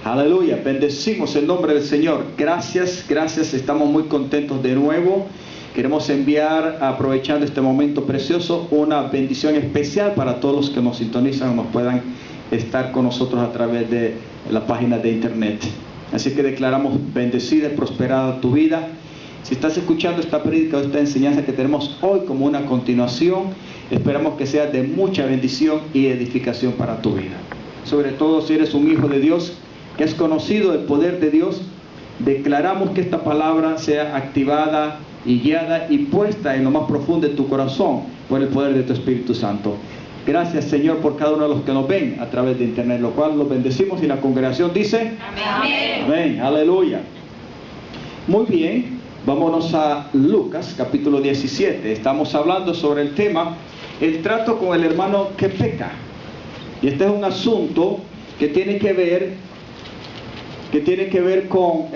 Aleluya, bendecimos el nombre del Señor. Gracias, estamos muy contentos de nuevo. Queremos enviar, aprovechando este momento precioso, una bendición especial para todos los que nos sintonizan o nos puedan estar con nosotros a través de la página de internet. Así que declaramos bendecida y prosperada tu vida. Si estás escuchando esta prédica o esta enseñanza que tenemos hoy como una continuación, esperamos que sea de mucha bendición y edificación para tu vida. Sobre todo si eres un hijo de Dios, que has conocido el poder de Dios, declaramos que esta palabra sea activada y guiada y puesta en lo más profundo de tu corazón por el poder de tu Espíritu Santo. Gracias, Señor, por cada uno de los que nos ven a través de internet, lo cual los bendecimos y la congregación dice amén. Amén, aleluya. Muy bien, vámonos a Lucas capítulo 17. Estamos hablando sobre el tema el trato con el hermano que peca. Y este es un asunto que tiene que ver con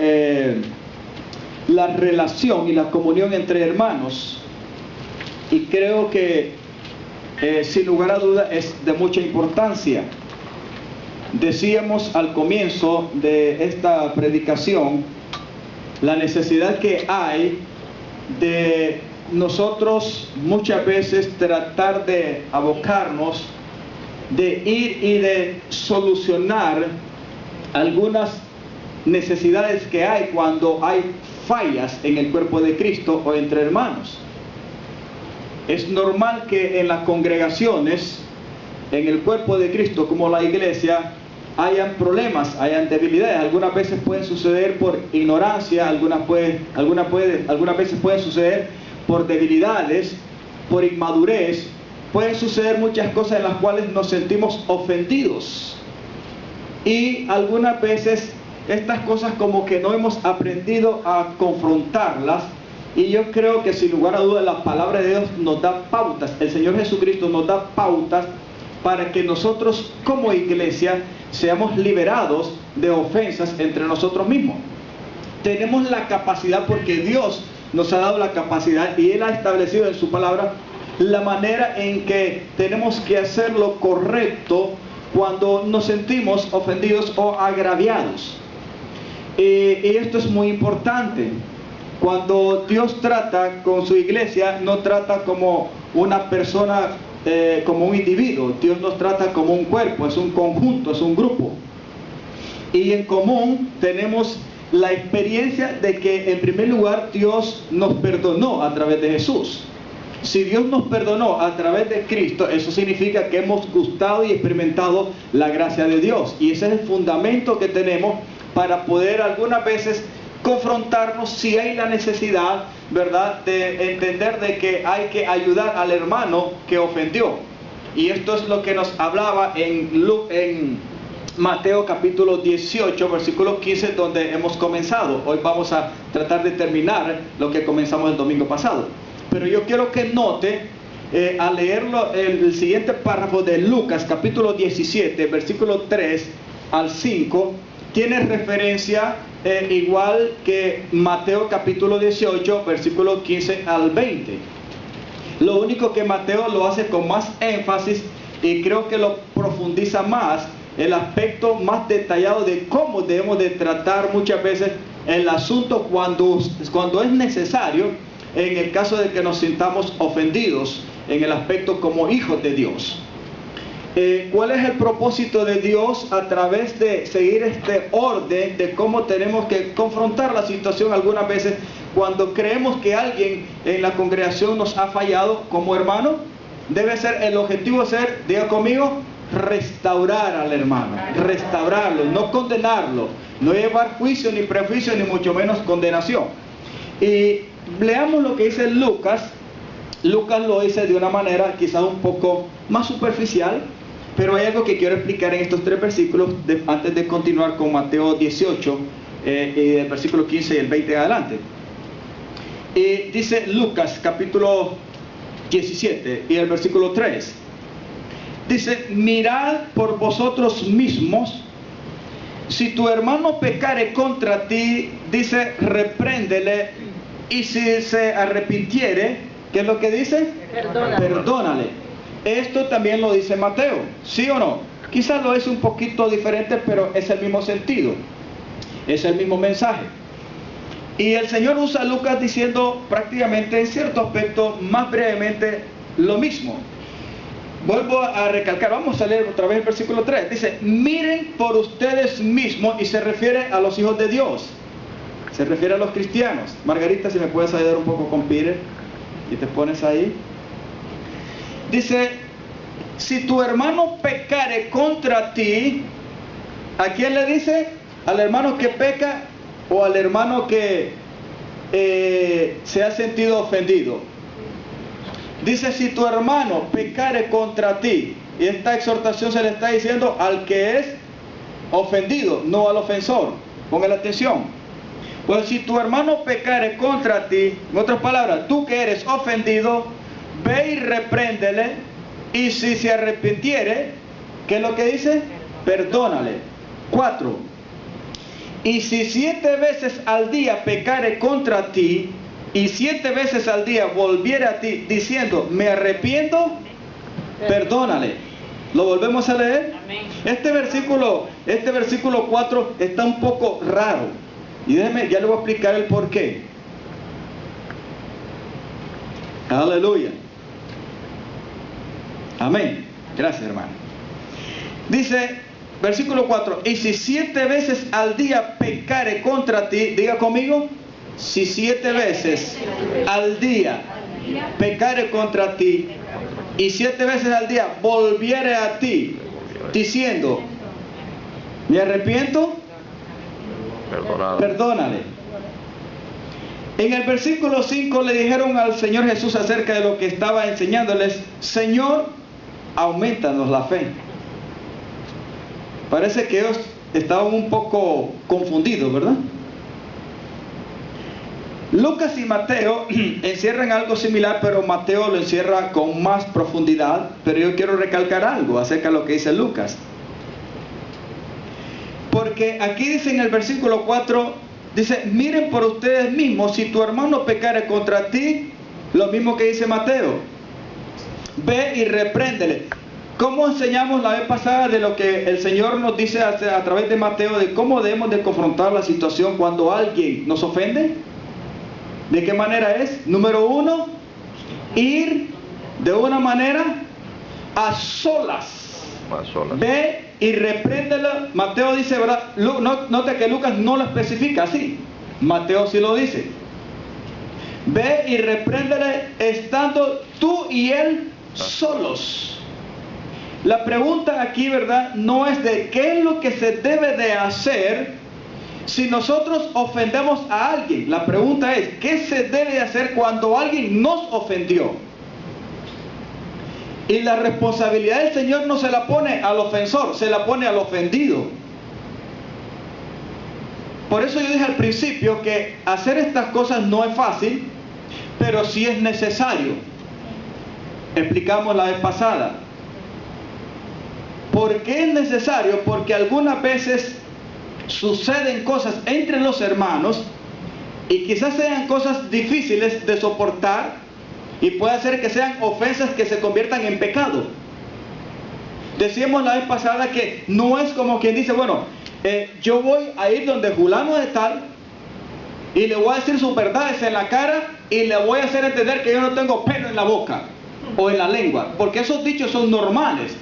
la relación y la comunión entre hermanos, y creo que sin lugar a duda es de mucha importancia. Decíamos al comienzo de esta predicación la necesidad que hay de nosotros muchas veces tratar de abocarnos, de ir y de solucionar algunas necesidades que hay cuando hay fallas en el cuerpo de Cristo o entre hermanos. Es normal que en las congregaciones, en el cuerpo de Cristo como la iglesia, hayan problemas, hayan debilidades. Algunas veces pueden suceder por ignorancia, algunas veces pueden suceder por debilidades, por inmadurez. Pueden suceder muchas cosas en las cuales nos sentimos ofendidos, y algunas veces estas cosas como que no hemos aprendido a confrontarlas. Y yo creo que sin lugar a dudas la palabra de Dios nos da pautas, el Señor Jesucristo nos da pautas para que nosotros como iglesia seamos liberados de ofensas entre nosotros mismos. Tenemos la capacidad, porque Dios nos ha dado la capacidad y Él ha establecido en su palabra la manera en que tenemos que hacer lo correcto cuando nos sentimos ofendidos o agraviados. Y esto es muy importante. Cuando Dios trata con su iglesia, no trata como una persona, como un individuo. Dios nos trata como un cuerpo, es un conjunto, es un grupo. Y en común tenemos la experiencia de que en primer lugar Dios nos perdonó a través de Jesús. Si Dios nos perdonó a través de Cristo, eso significa que hemos gustado y experimentado la gracia de Dios. Y ese es el fundamento que tenemos para poder algunas veces confrontarnos si hay la necesidad, ¿verdad?, de entender de que hay que ayudar al hermano que ofendió. Y esto es lo que nos hablaba en Mateo capítulo 18, versículo 15, donde hemos comenzado. Hoy vamos a tratar de terminar lo que comenzamos el domingo pasado. Pero yo quiero que note, al leerlo, el siguiente párrafo de Lucas capítulo 17, versículo 3 al 5, tiene referencia igual que Mateo capítulo 18, versículo 15 al 20. Lo único que Mateo lo hace con más énfasis, y creo que lo profundiza más, el aspecto más detallado de cómo debemos de tratar muchas veces el asunto cuando es necesario, en el caso de que nos sintamos ofendidos en el aspecto como hijos de Dios. ¿Cuál es el propósito de Dios a través de seguir este orden de cómo tenemos que confrontar la situación algunas veces cuando creemos que alguien en la congregación nos ha fallado como hermano? Debe ser, el objetivo ser, diga conmigo, restaurar al hermano, restaurarlo, no condenarlo, no llevar juicio ni prejuicio ni mucho menos condenación. Y leamos lo que dice Lucas. Lucas lo dice de una manera quizás un poco más superficial, pero hay algo que quiero explicar en estos tres versículos antes de continuar con Mateo 18, el versículo 15 y el 20 adelante. Dice Lucas capítulo 17 y el versículo 3. Dice: mirad por vosotros mismos, si tu hermano pecare contra ti, dice, repréndele, y si se arrepintiere, ¿qué es lo que dice? Perdónale. Esto también lo dice Mateo, ¿sí o no? Quizás lo es un poquito diferente, pero es el mismo sentido, es el mismo mensaje. Y el Señor usa a Lucas diciendo prácticamente en cierto aspecto, más brevemente, lo mismo. Vuelvo a recalcar, vamos a leer otra vez el versículo 3. Dice, miren por ustedes mismos, y se refiere a los hijos de Dios. Se refiere a los cristianos. Margarita, si me puedes ayudar un poco con Peter, y te pones ahí. Dice, si tu hermano pecare contra ti, ¿a quién le dice? ¿Al hermano que peca o al hermano que se ha sentido ofendido? Dice, si tu hermano pecare contra ti, y esta exhortación se le está diciendo al que es ofendido, no al ofensor. Pongan atención. Pues si tu hermano pecare contra ti, en otras palabras, tú que eres ofendido, ve y repréndele, y si se arrepintiere, ¿qué es lo que dice? Perdónale. 4. Y si 7 veces al día pecare contra ti, y 7 veces al día volviere a ti diciendo, me arrepiento, perdónale. ¿Lo volvemos a leer? Amén. Este versículo 4 está un poco raro. Y déjeme, ya le voy a explicar el por qué. Aleluya. Amén. Gracias, hermano. Dice, versículo 4, y si 7 veces al día pecare contra ti, diga conmigo, si 7 veces al día pecare contra ti, y 7 veces al día volviere a ti, diciendo, me arrepiento, perdónale. En el versículo 5 le dijeron al Señor Jesús acerca de lo que estaba enseñándoles, Señor, aumentanos la fe. Parece que ellos estaban un poco confundidos, ¿verdad? Lucas y Mateo encierran algo similar, pero Mateo lo encierra con más profundidad. Pero yo quiero recalcar algo acerca de lo que dice Lucas. Porque aquí dice en el versículo 4, dice, miren por ustedes mismos, si tu hermano pecare contra ti, lo mismo que dice Mateo, ve y repréndele. ¿Cómo enseñamos la vez pasada de lo que el Señor nos dice a través de Mateo, de cómo debemos de confrontar la situación cuando alguien nos ofende? ¿De qué manera es? Número 1, ir de una manera a solas. Ve y repréndelo. Mateo dice, ¿verdad? Note que Lucas no lo especifica así. Mateo sí lo dice. Ve y repréndele estando tú y él solos. La pregunta aquí, ¿verdad? No es de qué es lo que se debe de hacer si nosotros ofendemos a alguien. La pregunta es, ¿qué se debe de hacer cuando alguien nos ofendió? Y la responsabilidad del Señor no se la pone al ofensor, se la pone al ofendido. Por eso yo dije al principio que hacer estas cosas no es fácil, pero sí es necesario. Explicamos la vez pasada. ¿Por qué es necesario? Porque algunas veces suceden cosas entre los hermanos y quizás sean cosas difíciles de soportar y puede ser que sean ofensas que se conviertan en pecado. Decíamos la vez pasada que no es como quien dice, bueno, yo voy a ir donde fulano de tal y le voy a decir sus verdades en la cara y le voy a hacer entender que yo no tengo pelo en la boca o en la lengua, porque esos dichos son normales.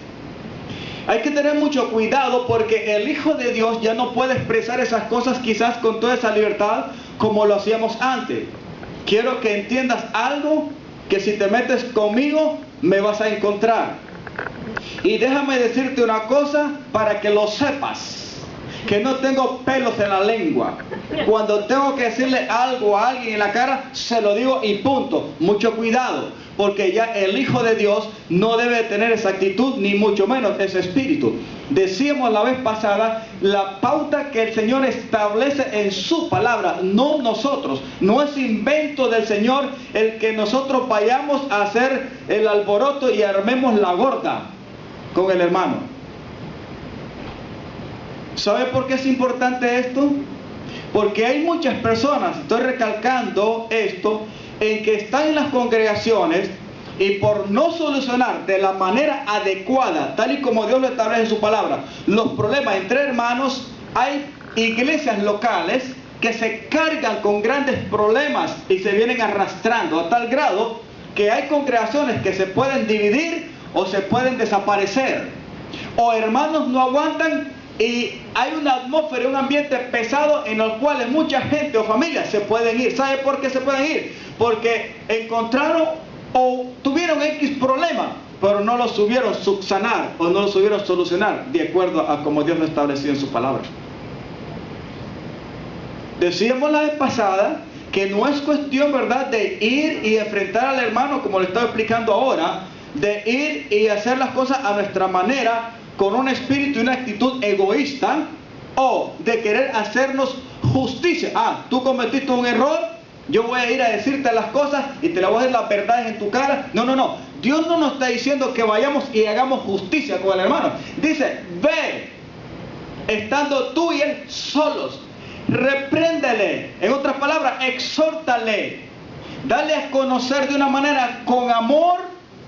Hay que tener mucho cuidado porque el Hijo de Dios ya no puede expresar esas cosas quizás con toda esa libertad como lo hacíamos antes. Quiero que entiendas algo que si te metes conmigo me vas a encontrar. Y déjame decirte una cosa para que lo sepas, que no tengo pelos en la lengua. Cuando tengo que decirle algo a alguien en la cara, se lo digo y punto. Mucho cuidado, porque ya el Hijo de Dios no debe tener esa actitud, ni mucho menos ese espíritu. Decíamos la vez pasada, la pauta que el Señor establece en su palabra, no nosotros. No es invento del Señor el que nosotros vayamos a hacer el alboroto y armemos la gorda con el hermano. ¿Sabe por qué es importante esto? Porque hay muchas personas, estoy recalcando esto, en que están en las congregaciones y por no solucionar de la manera adecuada, tal y como Dios lo establece en su palabra, los problemas entre hermanos, hay iglesias locales que se cargan con grandes problemas y se vienen arrastrando a tal grado que hay congregaciones que se pueden dividir o se pueden desaparecer, o hermanos no aguantan y hay una atmósfera, un ambiente pesado en el cual mucha gente o familias se pueden ir. ¿Sabe por qué se pueden ir? Porque encontraron o tuvieron X problema, pero no lo supieron subsanar o no lo supieron solucionar de acuerdo a como Dios lo estableció en su palabra. Decíamos la vez pasada que no es cuestión, ¿verdad?, de ir y enfrentar al hermano, como le estoy explicando ahora, de ir y hacer las cosas a nuestra manera, con un espíritu y una actitud egoísta, o de querer hacernos justicia. Tú cometiste un error, yo voy a ir a decirte las cosas y te la voy a decir las verdades en tu cara. No. Dios no nos está diciendo que vayamos y hagamos justicia con el hermano. Dice, ve, estando tú y él solos, repréndele, en otras palabras, exhórtale, dale a conocer de una manera con amor,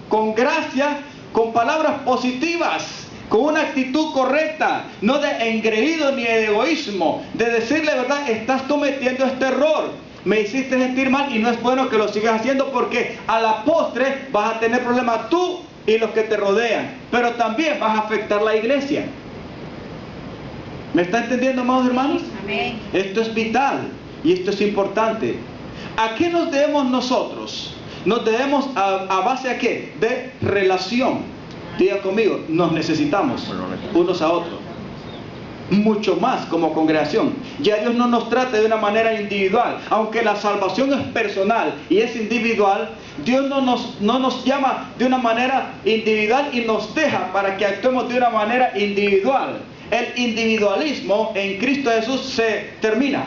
con gracia, con palabras positivas, con una actitud correcta, no de engreído ni de egoísmo, de decirle, verdad, estás cometiendo este error, me hiciste sentir mal y no es bueno que lo sigas haciendo, porque a la postre vas a tener problemas tú y los que te rodean, pero también vas a afectar la iglesia. ¿Me está entendiendo, amados hermanos? Amén. Esto es vital y esto es importante. ¿A qué nos debemos nosotros? Nos debemos a base a qué? De relación. Diga conmigo, nos necesitamos unos a otros. Mucho más como congregación. Ya Dios no nos trata de una manera individual. Aunque la salvación es personal y es individual, Dios no nos llama de una manera individual y nos deja para que actuemos de una manera individual. El individualismo en Cristo Jesús se termina,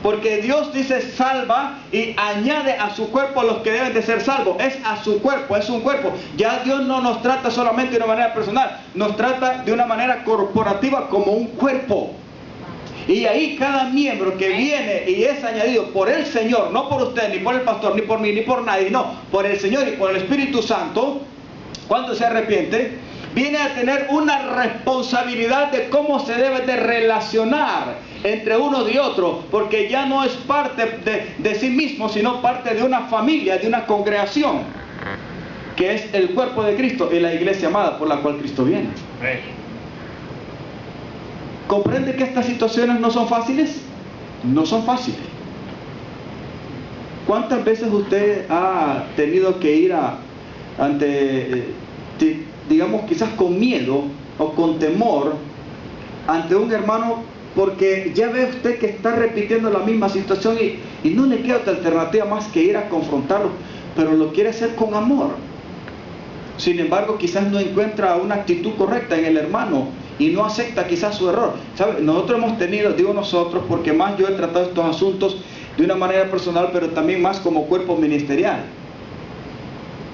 porque Dios dice salva y añade a su cuerpo a los que deben de ser salvos. Es a su cuerpo, es un cuerpo. Ya Dios no nos trata solamente de una manera personal, nos trata de una manera corporativa como un cuerpo. Y ahí cada miembro que viene y es añadido por el Señor, no por usted, ni por el pastor, ni por mí, ni por nadie, no, por el Señor y por el Espíritu Santo, cuando se arrepiente, viene a tener una responsabilidad de cómo se debe de relacionar entre uno y otro, porque ya no es parte de sí mismo, sino parte de una familia, de una congregación, que es el cuerpo de Cristo y la iglesia amada por la cual Cristo viene. ¿Comprende que estas situaciones no son fáciles? No son fáciles. ¿Cuántas veces usted ha tenido que ir digamos, quizás con miedo o con temor ante un hermano, porque ya ve usted que está repitiendo la misma situación y no le queda otra alternativa más que ir a confrontarlo, pero lo quiere hacer con amor? Sin embargo, quizás no encuentra una actitud correcta en el hermano y no acepta quizás su error. ¿Sabe? Nosotros hemos tenido, digo nosotros, porque más yo he tratado estos asuntos de una manera personal, pero también más como cuerpo ministerial.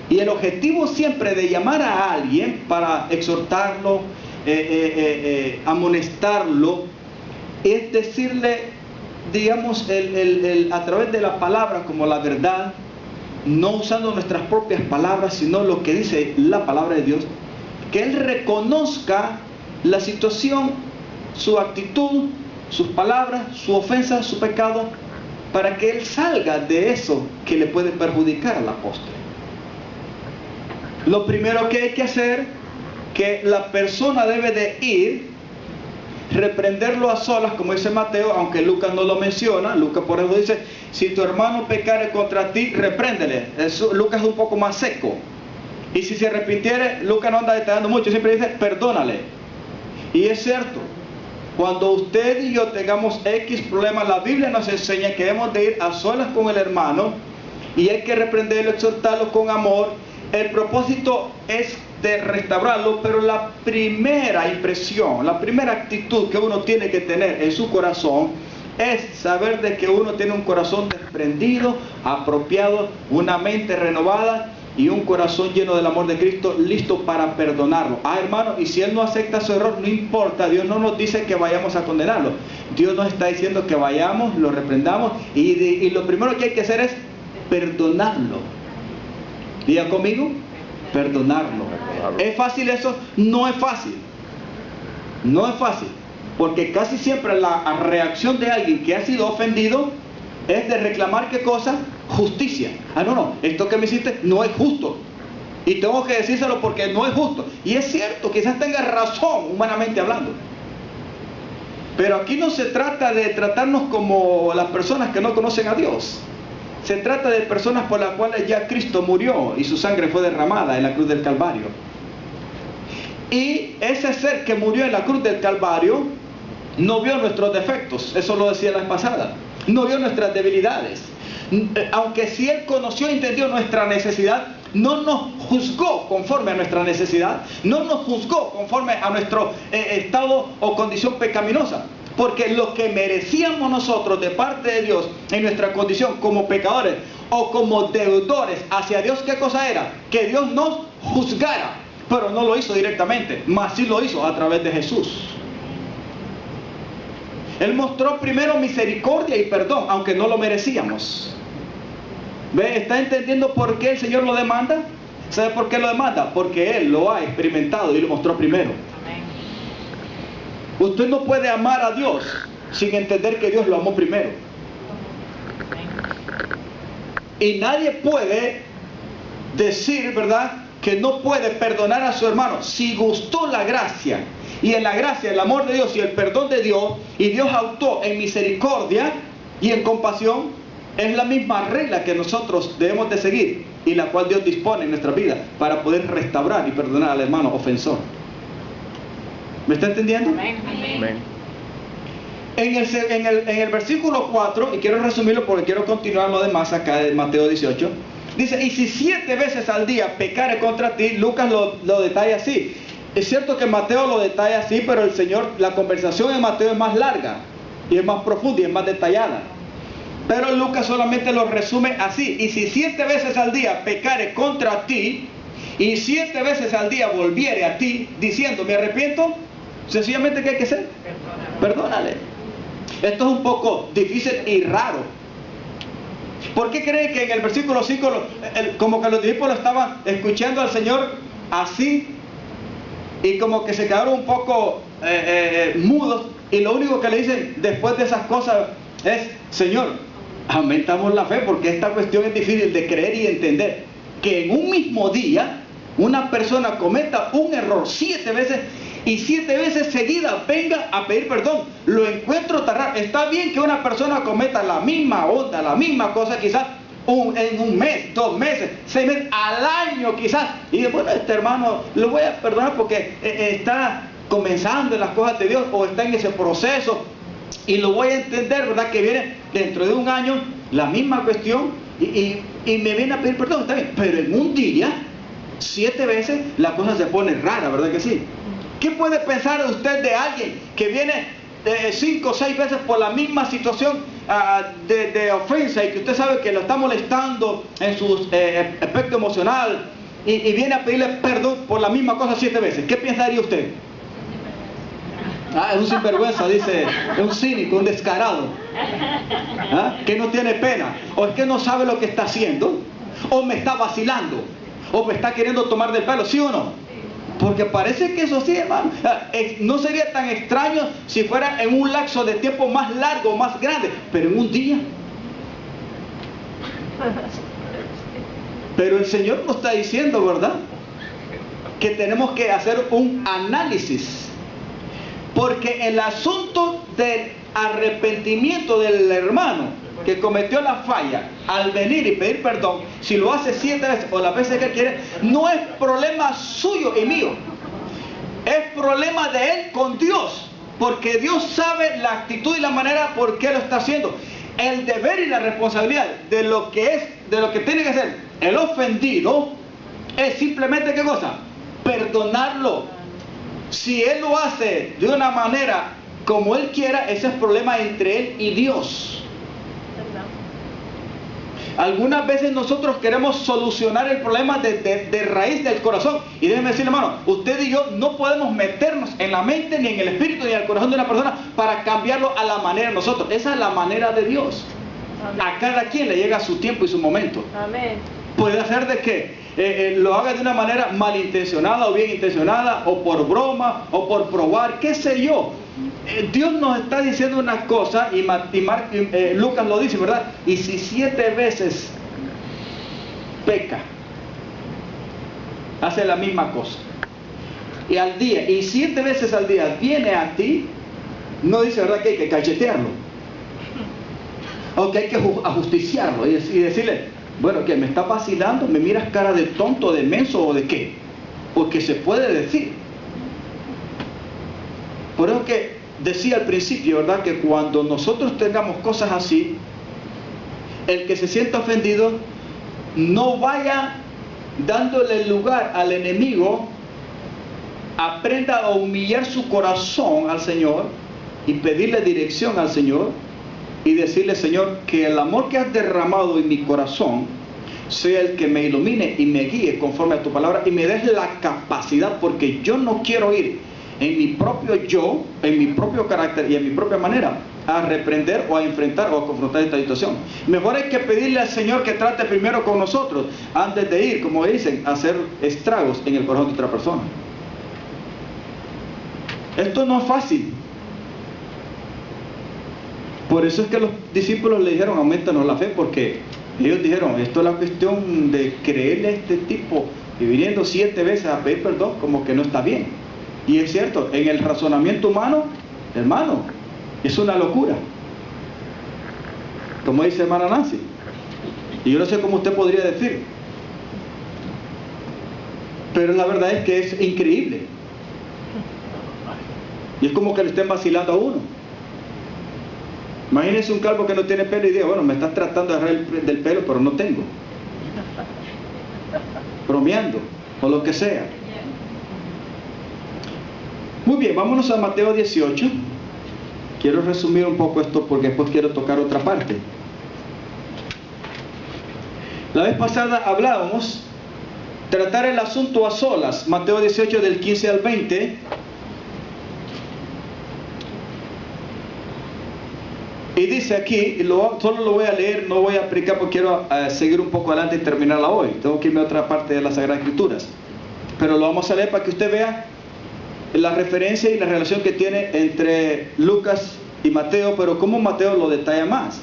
Y el objetivo siempre de llamar a alguien para exhortarlo, amonestarlo, es decirle, digamos, a través de la palabra como la verdad, no usando nuestras propias palabras, sino lo que dice la palabra de Dios, que él reconozca la situación, su actitud, sus palabras, su ofensa, su pecado, para que él salga de eso que le puede perjudicar al apóstol. Lo primero que hay que hacer, que la persona debe de ir, reprenderlo a solas, como dice Mateo, aunque Lucas no lo menciona. Lucas por eso dice, si tu hermano pecare contra ti, repréndele. Lucas es un poco más seco. Y si se arrepintiere, Lucas no anda detallando mucho, siempre dice, perdónale. Y es cierto, cuando usted y yo tengamos X problemas, la Biblia nos enseña que debemos de ir a solas con el hermano y hay que reprenderlo, exhortarlo con amor. El propósito es de restaurarlo, pero la primera impresión, la primera actitud que uno tiene que tener en su corazón es saber de que uno tiene un corazón desprendido, apropiado, una mente renovada y un corazón lleno del amor de Cristo, listo para perdonarlo. Hermano, y si él no acepta su error, no importa, Dios no nos dice que vayamos a condenarlo. Dios nos está diciendo que vayamos, lo reprendamos y lo primero que hay que hacer es perdonarlo. Diga conmigo, perdonarlo. ¿Es fácil eso? No es fácil. No es fácil. Porque casi siempre la reacción de alguien que ha sido ofendido es de reclamar, ¿qué cosa? Justicia. No, esto que me hiciste no es justo. Y tengo que decírselo porque no es justo. Y es cierto, quizás tenga razón, humanamente hablando. Pero aquí no se trata de tratarnos como las personas que no conocen a Dios. Se trata de personas por las cuales ya Cristo murió y su sangre fue derramada en la cruz del Calvario. Y ese ser que murió en la cruz del Calvario no vio nuestros defectos, eso lo decía la vez pasada. No vio nuestras debilidades. Aunque sí Él conoció e entendió nuestra necesidad, no nos juzgó conforme a nuestra necesidad, no nos juzgó conforme a nuestro estado o condición pecaminosa. Porque lo que merecíamos nosotros de parte de Dios en nuestra condición como pecadores o como deudores hacia Dios, ¿qué cosa era? Que Dios nos juzgara. Pero no lo hizo directamente, mas sí lo hizo a través de Jesús. Él mostró primero misericordia y perdón, aunque no lo merecíamos. ¿Ve? ¿Está entendiendo por qué el Señor lo demanda? ¿Sabe por qué lo demanda? Porque Él lo ha experimentado y lo mostró primero. Usted no puede amar a Dios sin entender que Dios lo amó primero. Y nadie puede decir, ¿verdad?, que no puede perdonar a su hermano si gustó la gracia. Y en la gracia, el amor de Dios y el perdón de Dios, y Dios actuó en misericordia y en compasión, es la misma regla que nosotros debemos de seguir y la cual Dios dispone en nuestra vida para poder restaurar y perdonar al hermano ofensor. ¿Me está entendiendo? Amén. En el versículo 4, y quiero resumirlo porque quiero continuar lo demás acá de Mateo 18, dice, y si 7 veces al día pecare contra ti, Lucas lo detalla así. Es cierto que Mateo lo detalla así, pero el Señor, la conversación en Mateo es más larga, y es más profunda, y es más detallada. Pero Lucas solamente lo resume así, y si 7 veces al día pecare contra ti, y 7 veces al día volviere a ti, diciendo, me arrepiento, sencillamente, ¿qué hay que hacer? Perdónale. Esto es un poco difícil y raro. ¿Por qué creen que en el versículo 5 como que los discípulos estaban escuchando al Señor así y como que se quedaron un poco mudos, y lo único que le dicen después de esas cosas es, Señor, aumentamos la fe porque esta cuestión es difícil de creer y entender, que en un mismo día una persona cometa un error 7 veces y 7 veces seguidas venga a pedir perdón? Lo encuentro tan raro. Está bien que una persona cometa la misma onda, la misma cosa, quizás en un mes, 2 meses, 6 meses, al año quizás, y bueno, este hermano lo voy a perdonar porque está comenzando en las cosas de Dios o está en ese proceso, y lo voy a entender, ¿verdad? Que viene dentro de un año la misma cuestión y me viene a pedir perdón, está bien, pero en un día 7 veces la cosa se pone rara, ¿verdad que sí? ¿Qué puede pensar usted de alguien que viene 5 o 6 veces por la misma situación de ofensa y que usted sabe que lo está molestando en su aspecto emocional y viene a pedirle perdón por la misma cosa 7 veces? ¿Qué pensaría usted? Es un sinvergüenza, dice, es un cínico, un descarado, que no tiene pena, o es que no sabe lo que está haciendo, o me está vacilando, o me está queriendo tomar del pelo, ¿sí o no? Porque parece que eso sí, hermano. No sería tan extraño si fuera en un lapso de tiempo más largo, más grande, pero en un día. Pero el Señor nos está diciendo, ¿verdad?, que tenemos que hacer un análisis. Porque el asunto del arrepentimiento del hermano que cometió la falla al venir y pedir perdón, si lo hace 7 veces o las veces que él quiere, no es problema suyo y mío, es problema de él con Dios, porque Dios sabe la actitud y la manera por qué lo está haciendo. El deber y la responsabilidad de lo que tiene que hacer el ofendido es simplemente, ¿qué cosa? Perdonarlo. Si él lo hace de una manera como él quiera, ese es problema entre él y Dios. Algunas veces nosotros queremos solucionar el problema de raíz del corazón. Y déjeme decirle, hermano, usted y yo no podemos meternos en la mente, ni en el espíritu, ni en el corazón de una persona para cambiarlo a la manera de nosotros. Esa es la manera de Dios. Amén. A cada quien le llega su tiempo y su momento. Amén. Puede ser de que lo haga de una manera malintencionada o bien intencionada, o por broma, o por probar, qué sé yo. Dios nos está diciendo una cosa, y Lucas lo dice, ¿verdad? Y si 7 veces peca, hace la misma cosa, y al día, y 7 veces al día viene a ti, no dice, ¿verdad?, que hay que cachetearlo, o que hay que ajusticiarlo y decirle, bueno, que me estás vacilando, me miras cara de tonto, de menso o de qué, porque se puede decir. Por eso que decía al principio, ¿verdad?, que cuando nosotros tengamos cosas así, el que se sienta ofendido no vaya dándole lugar al enemigo, aprenda a humillar su corazón al Señor y pedirle dirección al Señor y decirle, Señor, que el amor que has derramado en mi corazón sea el que me ilumine y me guíe conforme a tu palabra y me des la capacidad, porque yo no quiero ir en mi propio yo, en mi propio carácter y en mi propia manera a reprender o a enfrentar o a confrontar esta situación. Mejor hay que pedirle al Señor que trate primero con nosotros antes de ir, como dicen, a hacer estragos en el corazón de otra persona. Esto no es fácil. Por eso es que los discípulos le dijeron, aumentanos la fe, porque ellos dijeron, esto es la cuestión de creerle a este tipo y viniendo 7 veces a pedir perdón, como que no está bien. Y es cierto, en el razonamiento humano, hermano, es una locura, como dice hermana Nancy, y yo no sé cómo usted podría decir, pero la verdad es que es increíble, y es como que le estén vacilando a uno. Imagínense un calvo que no tiene pelo y diga, bueno, me estás tratando de agarrar del pelo, pero no tengo, bromeando o lo que sea. Muy bien, vámonos a Mateo 18. Quiero resumir un poco esto porque después quiero tocar otra parte. La vez pasada hablábamos tratar el asunto a solas. Mateo 18 del 15 al 20. Y dice aquí, y solo lo voy a leer, no voy a aplicar porque quiero seguir un poco adelante y terminarla hoy. Tengo que irme a otra parte de las Sagradas Escrituras. Pero lo vamos a leer para que usted vea la referencia y la relación que tiene entre Lucas y Mateo, pero cómo Mateo lo detalla más.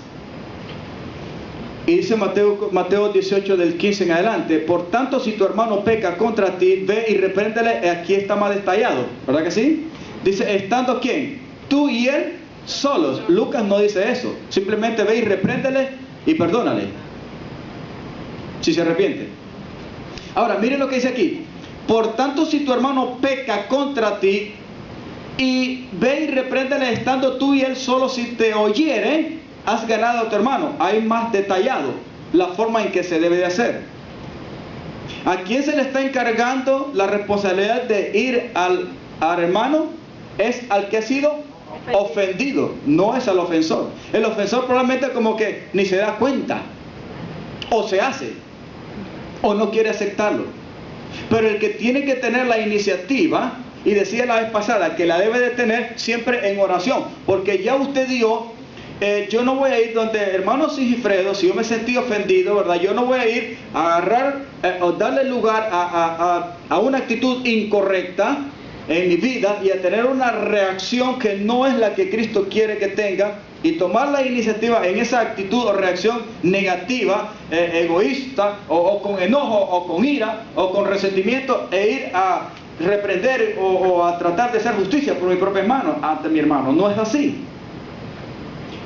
Y dice Mateo 18 del 15 en adelante, por tanto si tu hermano peca contra ti, ve y repréndele. Aquí está más detallado, ¿verdad que sí? Dice, ¿estando quién? Tú y él solos. Lucas no dice eso, simplemente ve y repréndele y perdónale si se arrepiente. Ahora miren lo que dice aquí, por tanto si tu hermano peca contra ti, y ve y repréndele estando tú y él solo, si te oyere, has ganado a tu hermano. Hay más detallado la forma en que se debe de hacer. ¿A quién se le está encargando la responsabilidad de ir al hermano? Es al que ha sido ofendido, no es al ofensor. El ofensor probablemente como que ni se da cuenta, o se hace, o no quiere aceptarlo. Pero el que tiene que tener la iniciativa, y decía la vez pasada que la debe de tener siempre en oración, porque ya usted dio, yo no voy a ir donde hermano Sigifredo, si yo me sentí ofendido, ¿verdad? Yo no voy a ir a agarrar o darle lugar a una actitud incorrecta en mi vida y a tener una reacción que no es la que Cristo quiere que tenga, y tomar la iniciativa en esa actitud o reacción negativa, egoísta, o con enojo, o con ira, o con resentimiento, e ir a reprender o a tratar de hacer justicia por mi propia mano ante mi hermano. No es así.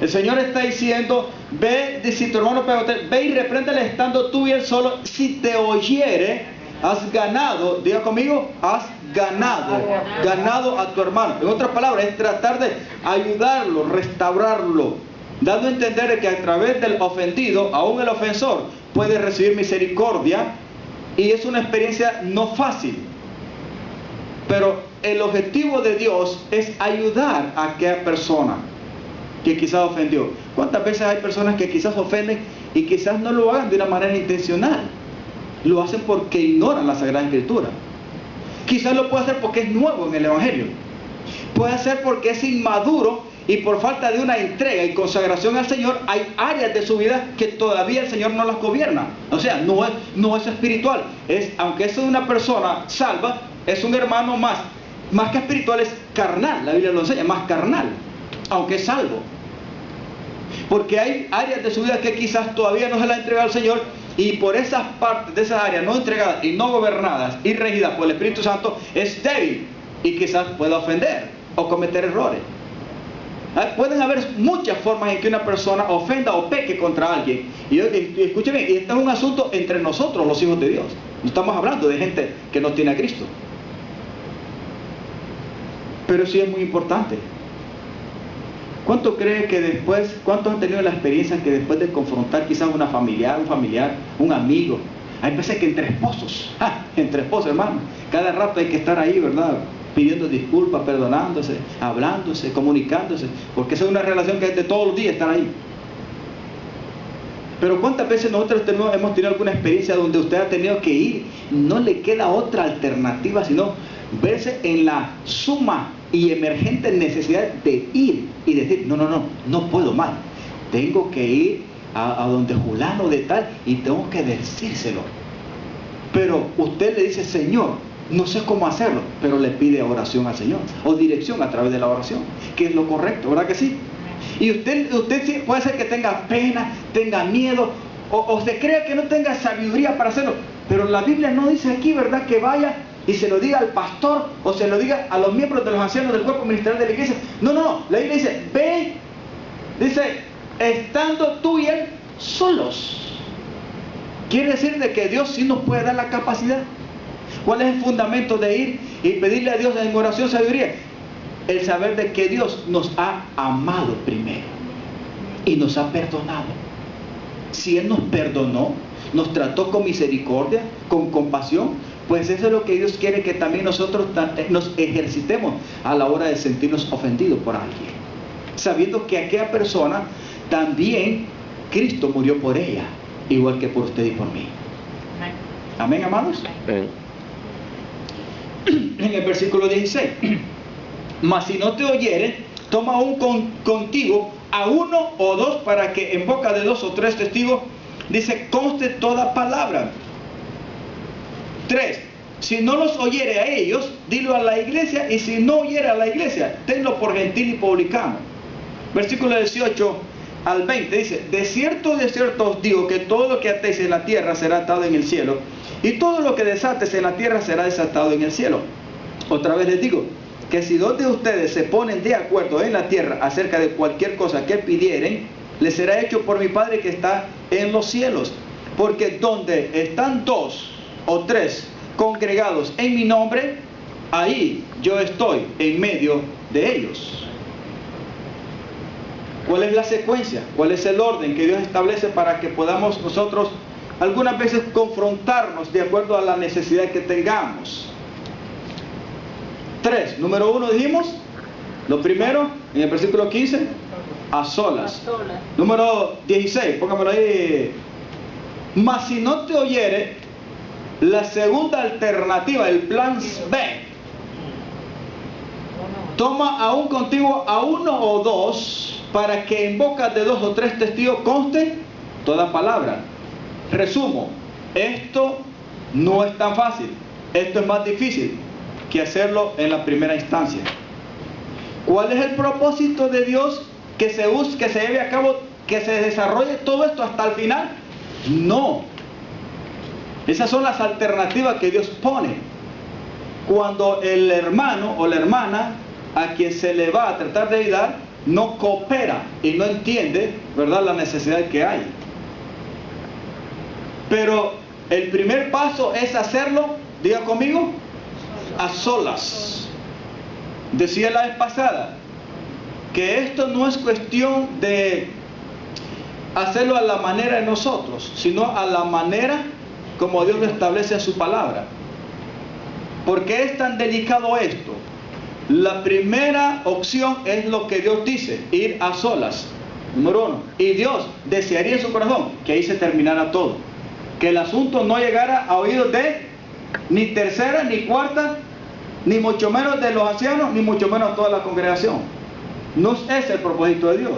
El Señor está diciendo, ve, si tu hermano pega, ve y repréndele estando tú y él solo, si te oyere, has ganado, diga conmigo, has ganado a tu hermano. En otras palabras, es tratar de ayudarlo, restaurarlo, dando a entender que a través del ofendido, aún el ofensor puede recibir misericordia, y es una experiencia no fácil. Pero el objetivo de Dios es ayudar a aquella persona que quizás ofendió. ¿Cuántas veces hay personas que quizás ofenden y quizás no lo hagan de una manera intencional? Lo hacen porque ignoran la Sagrada Escritura. Quizás lo puede hacer porque es nuevo en el Evangelio. Puede ser porque es inmaduro y por falta de una entrega y consagración al Señor, hay áreas de su vida que todavía el Señor no las gobierna. O sea, no es espiritual. Aunque es una persona salva, es un hermano más que espiritual, es carnal. La Biblia lo enseña, más carnal, aunque es salvo. Porque hay áreas de su vida que quizás todavía no se las ha entregado al Señor, y por esas partes de esas áreas no entregadas y no gobernadas y regidas por el Espíritu Santo, es débil y quizás pueda ofender o cometer errores. Pueden haber muchas formas en que una persona ofenda o peque contra alguien. Y escúcheme, y este es un asunto entre nosotros, los hijos de Dios. No estamos hablando de gente que no tiene a Cristo. Pero sí es muy importante. ¿Cuánto cree que después, cuántos han tenido la experiencia que después de confrontar quizás un familiar, un amigo, hay veces que entre esposos, hermano, cada rato hay que estar ahí, ¿verdad?, pidiendo disculpas, perdonándose, hablándose, comunicándose, porque esa es una relación que es de todos los días estar ahí. Pero ¿cuántas veces nosotros hemos tenido alguna experiencia donde usted ha tenido que ir, no le queda otra alternativa sino verse en la suma y emergente necesidad de ir y decir, no puedo más, tengo que ir a donde fulano de tal y tengo que decírselo? Pero usted le dice, Señor, no sé cómo hacerlo, pero le pide oración al Señor, o dirección a través de la oración, que es lo correcto, ¿verdad que sí? Y usted sí, puede ser que tenga pena, tenga miedo, o se crea que no tenga sabiduría para hacerlo, pero la Biblia no dice aquí, ¿verdad?, que vaya y se lo diga al pastor o se lo diga a los miembros de los ancianos del cuerpo ministerial de la iglesia. No, la Biblia dice, ve, dice, estando tú y él solos. Quiere decir de que Dios sí nos puede dar la capacidad. ¿Cuál es el fundamento de ir y pedirle a Dios en oración sabiduría? El saber de que Dios nos ha amado primero y nos ha perdonado. Si Él nos perdonó, nos trató con misericordia, con compasión, pues eso es lo que Dios quiere que también nosotros nos ejercitemos a la hora de sentirnos ofendidos por alguien, sabiendo que aquella persona también Cristo murió por ella, igual que por usted y por mí. Amén, amados. Amén. En el versículo 16, mas si no te oyere, toma aún contigo a uno o dos, para que en boca de 2 o 3 testigos, dice, conste toda palabra. 3, si no los oyere a ellos, dilo a la iglesia, y si no oyere a la iglesia, tenlo por gentil y publicano. Versículo 18 al 20 dice, de cierto os digo que todo lo que atéis en la tierra será atado en el cielo, y todo lo que desates en la tierra será desatado en el cielo. Otra vez les digo, que si 2 de ustedes se ponen de acuerdo en la tierra acerca de cualquier cosa que pidieren, les será hecho por mi Padre que está en los cielos. Porque donde están 2 o 3 congregados en mi nombre, ahí yo estoy en medio de ellos. ¿Cuál es la secuencia? ¿Cuál es el orden que Dios establece para que podamos nosotros algunas veces confrontarnos de acuerdo a la necesidad que tengamos? 3, número 1 dijimos, lo primero, en el versículo 15, a solas. Número 16, póngamelo ahí. Mas si no te oyere, la segunda alternativa, el plan B, toma aún contigo a 1 o 2, para que en boca de 2 o 3 testigos conste toda palabra. Resumo, esto no es tan fácil, esto es más difícil que hacerlo en la primera instancia. ¿Cuál es el propósito de Dios? Que se lleve a cabo, que se desarrolle todo esto hasta el final. No, esas son las alternativas que Dios pone cuando el hermano o la hermana a quien se le va a tratar de ayudar no coopera y no entiende, ¿verdad?, la necesidad que hay. Pero el primer paso es hacerlo, diga conmigo, a solas. Decía la vez pasada que esto no es cuestión de hacerlo a la manera de nosotros, sino a la manera como Dios lo establece en su palabra. ¿Por qué es tan delicado esto? La primera opción es lo que Dios dice, ir a solas, número 1. Y Dios desearía en su corazón que ahí se terminara todo, que el asunto no llegara a oídos de ni tercera, ni cuarta, ni mucho menos de los ancianos, ni mucho menos toda la congregación. No es el propósito de Dios.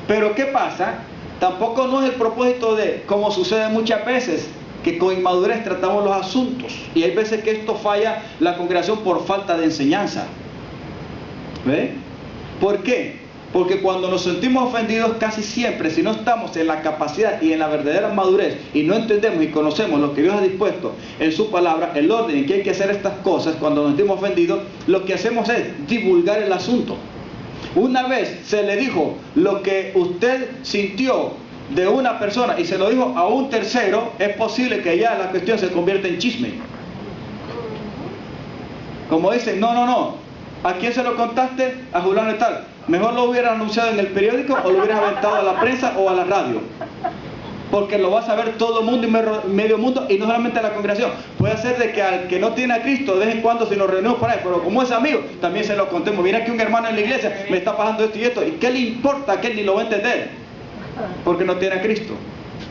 Pero ¿qué pasa? Tampoco no es el propósito de, como sucede muchas veces, que con inmadurez tratamos los asuntos. Y hay veces que esto falla la congregación por falta de enseñanza. ¿Ve? ¿Por qué? Porque cuando nos sentimos ofendidos, casi siempre, si no estamos en la capacidad y en la verdadera madurez y no entendemos y conocemos lo que Dios ha dispuesto en su palabra, el orden en que hay que hacer estas cosas, cuando nos sentimos ofendidos, lo que hacemos es divulgar el asunto. Una vez se le dijo lo que usted sintió de una persona y se lo dijo a un tercero, es posible que ya la cuestión se convierta en chisme. Como dicen, no, ¿a quién se lo contaste? A Julano y tal. Mejor lo hubiera anunciado en el periódico o lo hubiera aventado a la prensa o a la radio. Porque lo va a saber todo el mundo y medio mundo, y no solamente la congregación. Puede ser de que al que no tiene a Cristo, de vez en cuando si nos reunimos por ahí, pero como es amigo, también se lo contemos. Mira que un hermano en la iglesia me está pasando esto y esto. ¿Y qué le importa a aquel? Ni lo va a entender. Porque no tiene a Cristo.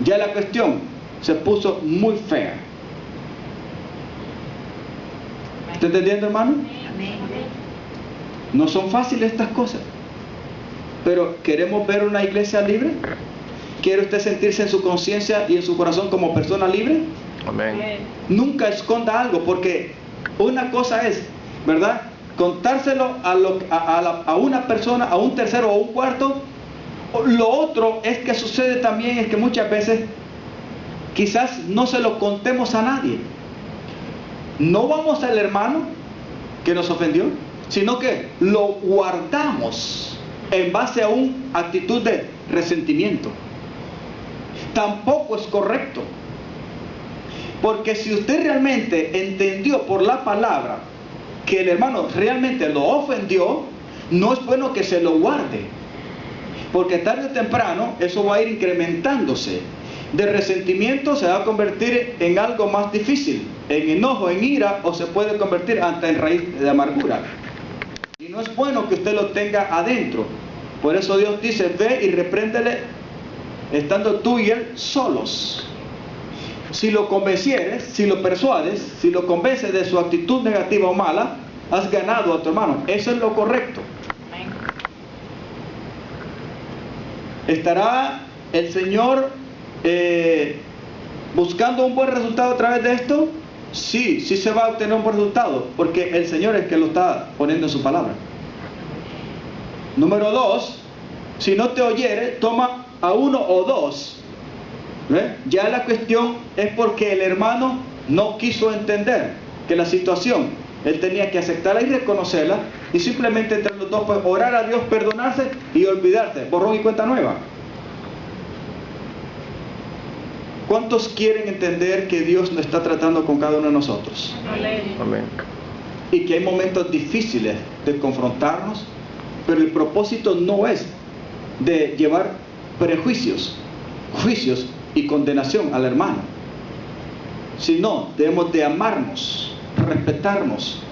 Ya la cuestión se puso muy fea. ¿Está entendiendo, hermano? No son fáciles estas cosas. Pero ¿queremos ver una iglesia libre? ¿Quiere usted sentirse en su conciencia y en su corazón como persona libre? Amén. Nunca esconda algo, porque una cosa es, ¿verdad?, contárselo a una persona, a un tercero o a un cuarto. Lo otro es que sucede también es que muchas veces quizás no se lo contemos a nadie. No vamos al hermano que nos ofendió, sino que lo guardamos en base a una actitud de resentimiento. Tampoco es correcto, porque si usted realmente entendió por la palabra que el hermano realmente lo ofendió, no es bueno que se lo guarde, porque tarde o temprano eso va a ir incrementándose. De resentimiento se va a convertir en algo más difícil, en enojo, en ira, o se puede convertir hasta en raíz de amargura. Y no es bueno que usted lo tenga adentro. Por eso Dios dice, ve y repréndele estando tú y él solos. Si lo convencieres, si lo persuades, si lo convences de su actitud negativa o mala, has ganado a tu hermano. Eso es lo correcto. ¿Estará el Señor buscando un buen resultado a través de esto? Sí se va a obtener un buen resultado, porque el Señor es el que lo está poniendo en su palabra. Número 2, si no te oyere, toma a uno o dos. ¿Ve? Ya la cuestión es porque el hermano no quiso entender que la situación, él tenía que aceptarla y reconocerla, y simplemente entre los dos pues orar a Dios, perdonarse y olvidarse, borrón y cuenta nueva. ¿Cuántos quieren entender que Dios nos está tratando con cada uno de nosotros? Amén. Y que hay momentos difíciles de confrontarnos, pero el propósito no es de llevar prejuicios, juicios y condenación al hermano, sino debemos de amarnos, respetarnos,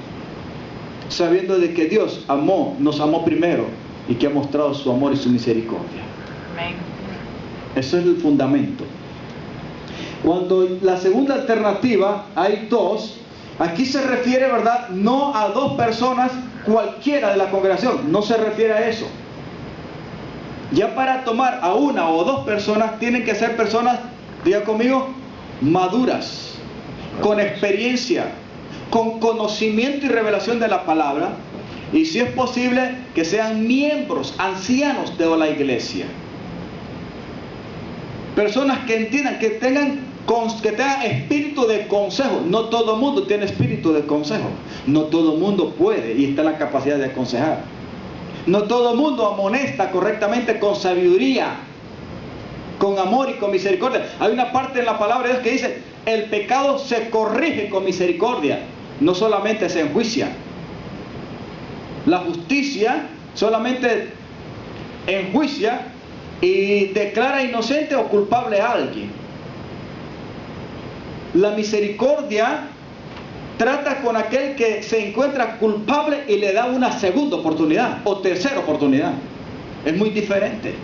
sabiendo de que Dios nos amó primero y que ha mostrado su amor y su misericordia. Amén. Eso es el fundamento. Cuando la segunda alternativa, hay dos, aquí se refiere, ¿verdad?, no a dos personas cualquiera de la congregación, no se refiere a eso. Ya para tomar a una o dos personas, tienen que ser personas, diga conmigo, maduras, con experiencia, con conocimiento y revelación de la palabra, y si es posible, que sean miembros, ancianos de la iglesia. Personas que entiendan, que tengan espíritu de consejo. No todo el mundo tiene espíritu de consejo. No todo el mundo puede y está en la capacidad de aconsejar. No todo el mundo amonesta correctamente con sabiduría, con amor y con misericordia. Hay una parte en la palabra de Dios que dice, el pecado se corrige con misericordia, no solamente se enjuicia. La justicia solamente enjuicia y declara inocente o culpable a alguien. La misericordia trata con aquel que se encuentra culpable y le da una segunda oportunidad o tercera oportunidad. Es muy diferente.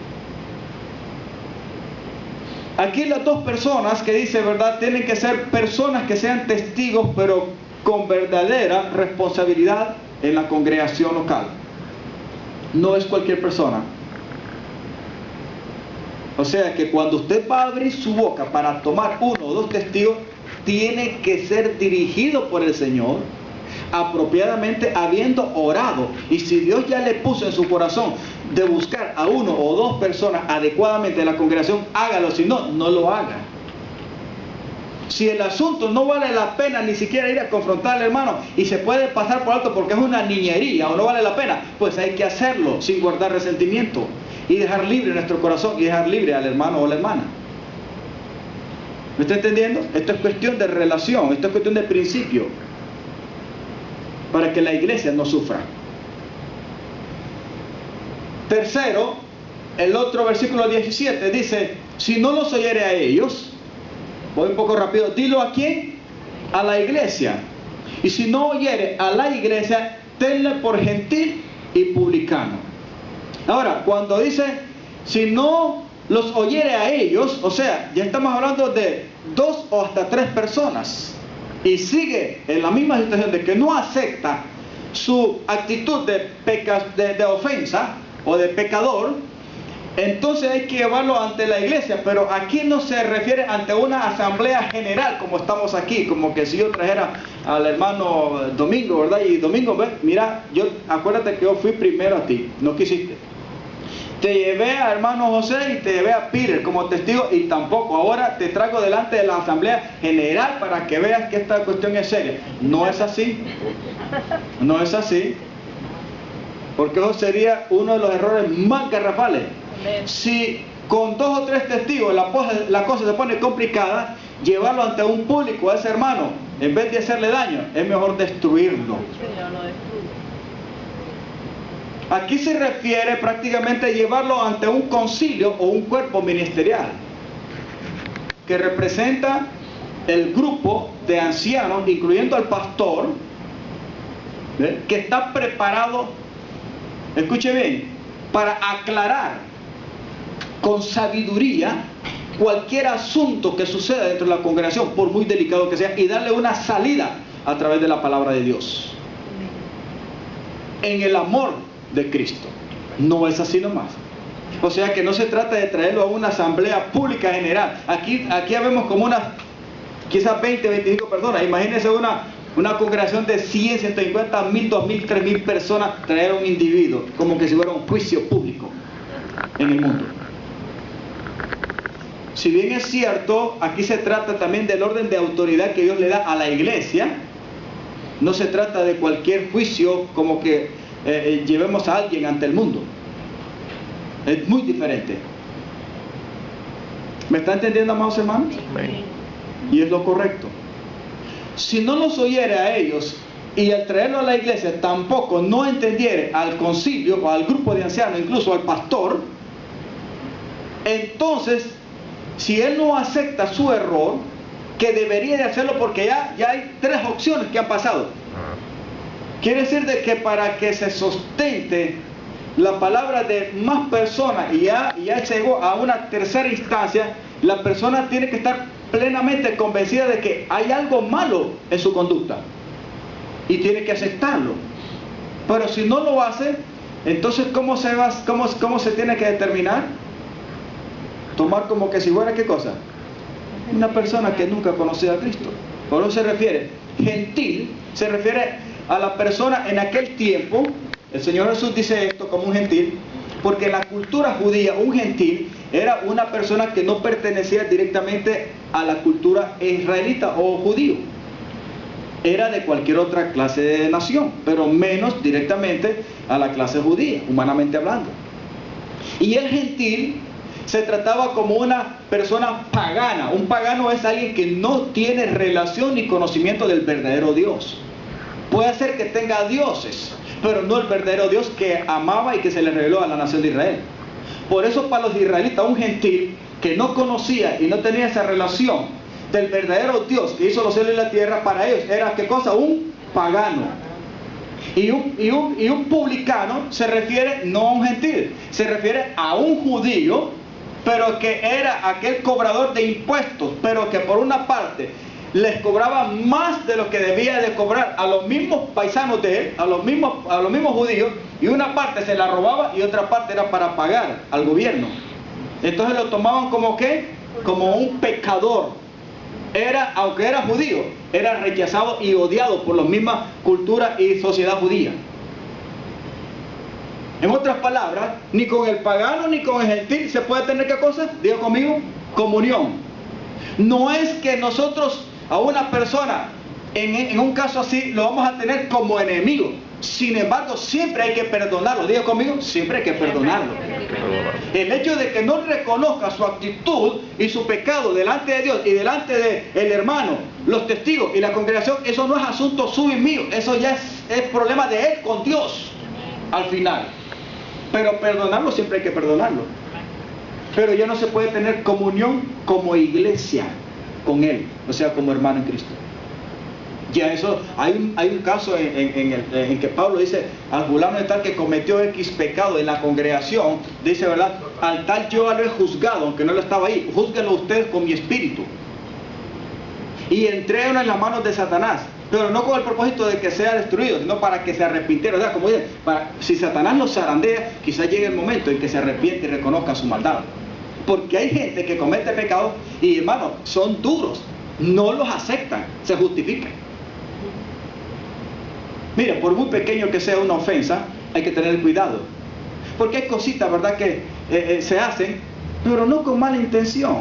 Aquí las dos personas que dice, ¿verdad?, tienen que ser personas que sean testigos, pero con verdadera responsabilidad en la congregación local. no es cualquier persona. O sea que cuando usted va a abrir su boca para tomar uno o dos testigos, tiene que ser dirigido por el Señor, apropiadamente, habiendo orado. Y si Dios ya le puso en su corazón de buscar a uno o dos personas adecuadamente en la congregación, hágalo. Si no, no lo haga. Si el asunto no vale la pena ni siquiera ir a confrontar al hermano y se puede pasar por alto porque es una niñería o no vale la pena, pues hay que hacerlo sin guardar resentimiento y dejar libre nuestro corazón y dejar libre al hermano o la hermana. ¿Me está entendiendo? Esto es cuestión de relación, esto es cuestión de principio, para que la iglesia no sufra. Tercero, el otro versículo 17 dice: si no los oyere a ellos, voy un poco rápido, dilo a quién, a la iglesia. Y si no oyere a la iglesia, tenle por gentil y publicano. Ahora, cuando dice si no los oyere a ellos, o sea, ya estamos hablando de 2 o hasta 3 personas, y sigue en la misma situación de que no acepta su actitud de ofensa o de pecador, entonces hay que llevarlo ante la iglesia. Pero aquí no se refiere ante una asamblea general como estamos aquí, como que si yo trajera al hermano Domingo, ¿verdad? Y Domingo, mira, acuérdate que yo fui primero a ti, no quisiste. Te llevé a hermano José y te llevé a Peter como testigo y tampoco. Ahora te traigo delante de la asamblea general para que veas que esta cuestión es seria. No es así. No es así. Porque eso sería uno de los errores más garrafales. Si con 2 o 3 testigos la cosa se pone complicada, llevarlo ante un público a ese hermano, en vez de hacerle daño, es mejor destruirlo. Aquí se refiere prácticamente a llevarlo ante un concilio o un cuerpo ministerial que representa el grupo de ancianos, incluyendo al pastor, que está preparado, escuche bien, para aclarar con sabiduría cualquier asunto que suceda dentro de la congregación, por muy delicado que sea, y darle una salida a través de la palabra de Dios, en el amor de Cristo. No es así nomás. O sea que no se trata de traerlo a una asamblea pública general. Aquí vemos como quizás 20, 25 personas. Imagínense una congregación de 100, 150, 1000, 2000, 3000 personas, traer a un individuo, como que si fuera un juicio público en el mundo. Si bien es cierto, aquí se trata también del orden de autoridad que Dios le da a la iglesia. No se trata de cualquier juicio como que llevemos a alguien ante el mundo. Es muy diferente. ¿Me está entendiendo, amados hermanos? Y es lo correcto. Si no los oyere a ellos y al traerlo a la iglesia tampoco no entendiere al concilio o al grupo de ancianos, incluso al pastor, entonces, si él no acepta su error, que debería de hacerlo, porque ya hay 3 opciones que han pasado. Quiere decir de que para que se sustente la palabra de más personas y ya llegó a una tercera instancia, la persona tiene que estar plenamente convencida de que hay algo malo en su conducta y tiene que aceptarlo. Pero si no lo hace, entonces ¿cómo se tiene que determinar? Tomar como que si fuera ¿qué cosa? Una persona que nunca conoció a Cristo. Por eso se refiere gentil, se refiere a la persona en aquel tiempo. El Señor Jesús dice esto como un gentil, porque en la cultura judía un gentil era una persona que no pertenecía directamente a la cultura israelita o judío. Era de cualquier otra clase de nación, pero menos directamente a la clase judía, humanamente hablando. Y el gentil se trataba como una persona pagana. Un pagano es alguien que no tiene relación ni conocimiento del verdadero Dios. Puede ser que tenga dioses, pero no el verdadero Dios que amaba y que se le reveló a la nación de Israel. Por eso para los israelitas, un gentil que no conocía y no tenía esa relación del verdadero Dios que hizo los cielos y la tierra, para ellos era ¿qué cosa? Un pagano. Y un publicano se refiere no a un gentil, se refiere a un judío, pero que era aquel cobrador de impuestos, pero que por una parte les cobraba más de lo que debía de cobrar a los mismos paisanos de él, a los mismos judíos, y una parte se la robaba y otra parte era para pagar al gobierno. Entonces lo tomaban como ¿qué? Como un pecador. Aunque era judío, era rechazado y odiado por la misma cultura y sociedad judía. En otras palabras, ni con el pagano ni con el gentil se puede tener ¿qué cosa? Diga conmigo, comunión. No es que nosotros a una persona, en un caso así, lo vamos a tener como enemigo. Sin embargo, siempre hay que perdonarlo. Diga conmigo, siempre hay que perdonarlo. El hecho de que no reconozca su actitud y su pecado delante de Dios y delante del hermano, los testigos y la congregación, eso no es asunto suyo y mío. Eso ya es problema de él con Dios al final. Pero perdonarlo siempre hay que perdonarlo. Pero ya no se puede tener comunión como iglesia con él, o sea, como hermano en Cristo. Ya eso, hay un caso en que Pablo dice, al fulano de tal que cometió X pecado en la congregación, dice, ¿verdad? Al tal yo lo he juzgado, aunque no lo estaba ahí, júzguenlo ustedes con mi espíritu. Y entréguenlo en las manos de Satanás, pero no con el propósito de que sea destruido, sino para que se arrepintiera. O sea, como dicen, si Satanás los zarandea, quizás llegue el momento en que se arrepiente y reconozca su maldad. Porque hay gente que comete pecado y, hermano, son duros, no los aceptan, se justifican. Mira, por muy pequeño que sea una ofensa, hay que tener cuidado. Porque hay cositas, ¿verdad?, que se hacen, pero no con mala intención.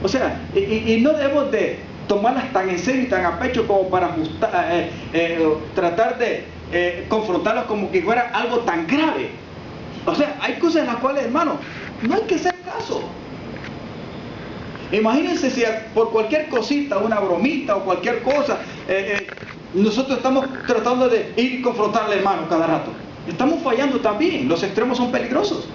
O sea, y no debemos de tomarlas tan en serio y tan a pecho como para tratar de confrontarlas como que fuera algo tan grave. O sea, hay cosas en las cuales, hermano, no hay que hacer caso. Imagínense si por cualquier cosita, una bromita o cualquier cosa, nosotros estamos tratando de ir y confrontar al hermano cada rato. Estamos fallando también, los extremos son peligrosos.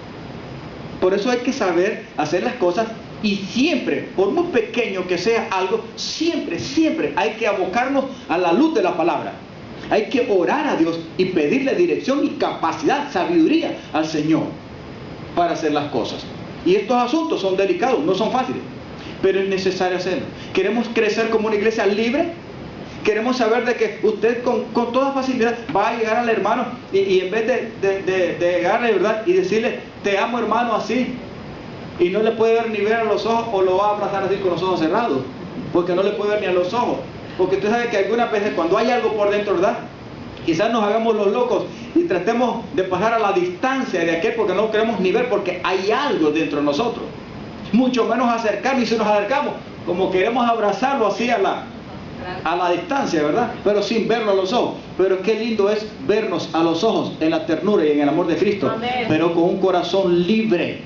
Por eso hay que saber hacer las cosas y siempre, por muy pequeño que sea algo, siempre hay que abocarnos a la luz de la palabra. Hay que orar a Dios y pedirle dirección y capacidad, sabiduría al Señor para hacer las cosas. Y estos asuntos son delicados, no son fáciles, pero es necesario hacerlo. ¿Queremos crecer como una iglesia libre? Queremos saber de que usted con toda facilidad va a llegar al hermano y en vez de llegarle, ¿verdad?, y decirle, te amo hermano, así, y no le puede ver ni ver a los ojos, o lo va a abrazar así con los ojos cerrados, porque no le puede ver ni a los ojos. Porque usted sabe que algunas veces cuando hay algo por dentro, ¿verdad?, quizás nos hagamos los locos y tratemos de pasar a la distancia de aquel porque no queremos ni ver, porque hay algo dentro de nosotros. Mucho menos acercarnos, y si nos acercamos, como queremos abrazarlo así a la distancia, ¿verdad?, pero sin verlo a los ojos. Pero qué lindo es vernos a los ojos en la ternura y en el amor de Cristo. Amén. Pero con un corazón libre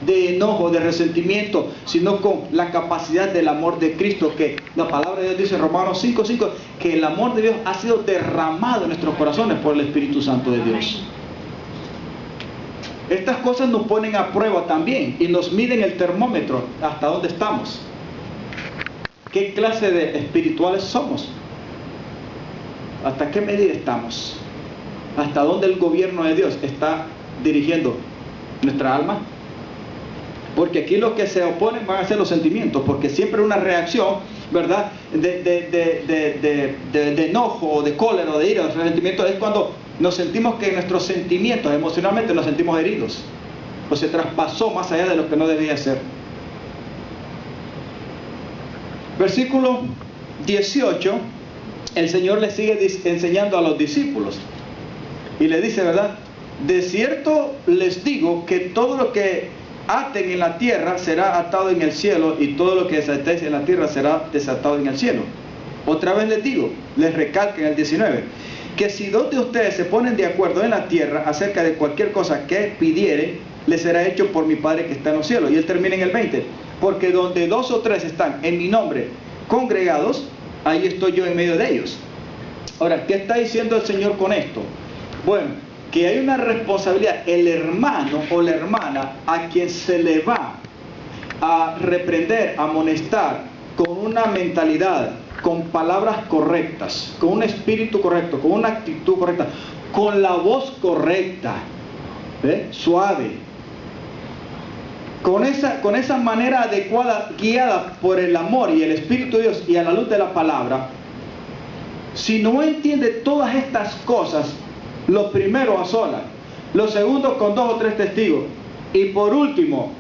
de enojo, de resentimiento, sino con la capacidad del amor de Cristo, que la palabra de Dios dice en Romanos 5:5, que el amor de Dios ha sido derramado en nuestros corazones por el Espíritu Santo de Dios. Estas cosas nos ponen a prueba también y nos miden el termómetro hasta dónde estamos. ¿Qué clase de espirituales somos? ¿Hasta qué medida estamos? ¿Hasta dónde el gobierno de Dios está dirigiendo nuestra alma? Porque aquí los que se oponen van a ser los sentimientos, porque siempre una reacción, ¿verdad?, de enojo, de cólera, de ira, de resentimiento, es cuando nos sentimos que nuestros sentimientos, emocionalmente nos sentimos heridos, o se traspasó más allá de lo que no debía ser. Versículo 18, el Señor le sigue enseñando a los discípulos y le dice, ¿verdad?, de cierto les digo que todo lo que aten en la tierra será atado en el cielo, y todo lo que desatéis en la tierra será desatado en el cielo. Otra vez les digo, les recalca en el 19, que si dos de ustedes se ponen de acuerdo en la tierra acerca de cualquier cosa que pidieren, les será hecho por mi Padre que está en los cielos. Y él termina en el 20, porque donde dos o tres están en mi nombre congregados, ahí estoy yo en medio de ellos. Ahora, ¿qué está diciendo el Señor con esto? Bueno, que hay una responsabilidad, el hermano o la hermana a quien se le va a reprender, a amonestar con una mentalidad, con palabras correctas, con un espíritu correcto, con una actitud correcta, con la voz correcta, suave, con esa manera adecuada, guiada por el amor y el Espíritu de Dios y a la luz de la palabra, si no entiende todas estas cosas, lo primero a solas, lo segundo con 2 o 3 testigos, y por último,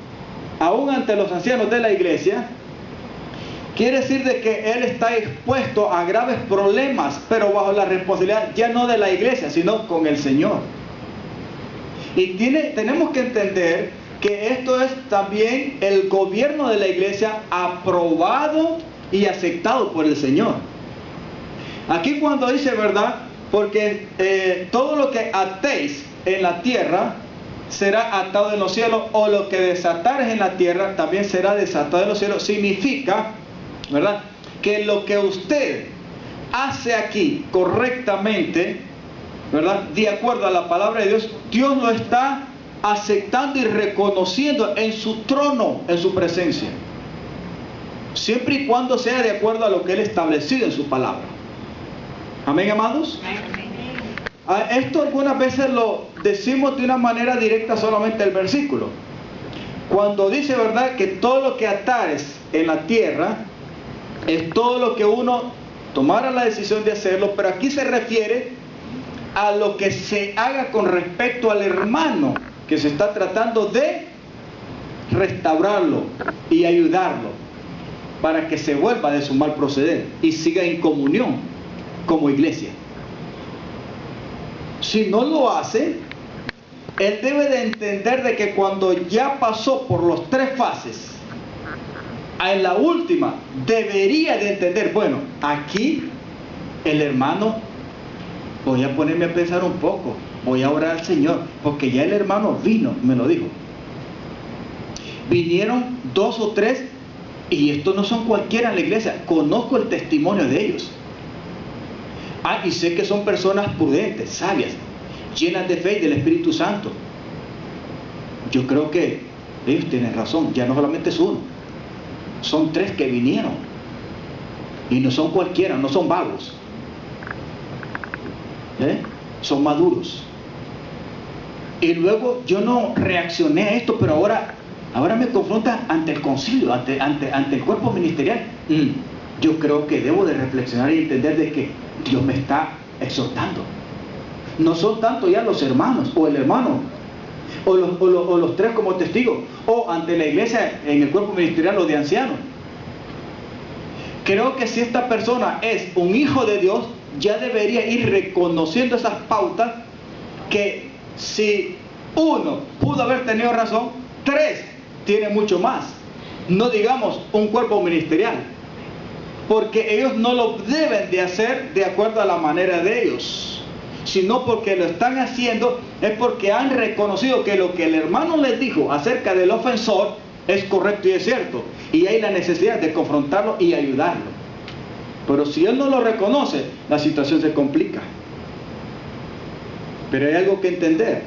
aún ante los ancianos de la iglesia, quiere decir de que él está expuesto a graves problemas, pero bajo la responsabilidad ya no de la iglesia, sino con el Señor. Y tenemos que entender que esto es también el gobierno de la iglesia aprobado y aceptado por el Señor. Aquí cuando dice, ¿verdad? Porque todo lo que atéis en la tierra será atado en los cielos, o lo que desatares en la tierra también será desatado en los cielos. Significa, ¿verdad?, que lo que usted hace aquí correctamente, ¿verdad?, de acuerdo a la palabra de Dios, Dios lo está aceptando y reconociendo en su trono, en su presencia, siempre y cuando sea de acuerdo a lo que Él ha establecido en su palabra. Amén, amados. Esto algunas veces lo decimos de una manera directa solamente el versículo. Cuando dice, ¿verdad?, que todo lo que atares en la tierra es todo lo que uno tomara la decisión de hacerlo, pero aquí se refiere a lo que se haga con respecto al hermano que se está tratando de restaurarlo y ayudarlo para que se vuelva de su mal proceder y siga en comunión como iglesia. Si no lo hace, él debe de entender de que cuando ya pasó por las 3 fases, en la última debería de entender, bueno, aquí el hermano, voy a ponerme a pensar un poco, voy a orar al Señor, porque ya el hermano vino, me lo dijo. Vinieron 2 o 3, y estos no son cualquiera en la iglesia, conozco el testimonio de ellos. Y sé que son personas prudentes, sabias, llenas de fe y del Espíritu Santo. Yo creo que ellos tienen razón, ya no solamente es uno, son 3 que vinieron, y no son cualquiera, no son vagos, son maduros. Y luego yo no reaccioné a esto, pero ahora me confronta ante el concilio, ante el cuerpo ministerial. Yo creo que debo de reflexionar y entender de que Dios me está exhortando. No son tanto ya los hermanos, o el hermano, o los 3 como testigos, o ante la iglesia en el cuerpo ministerial, los de ancianos. Creo que si esta persona es un hijo de Dios, ya debería ir reconociendo esas pautas, que si 1 pudo haber tenido razón, 3 tiene mucho más. No digamos un cuerpo ministerial, porque ellos no lo deben de hacer de acuerdo a la manera de ellos, sino porque lo están haciendo es porque han reconocido que lo que el hermano les dijo acerca del ofensor es correcto y es cierto, y hay la necesidad de confrontarlo y ayudarlo. Pero si él no lo reconoce, la situación se complica. Pero hay algo que entender,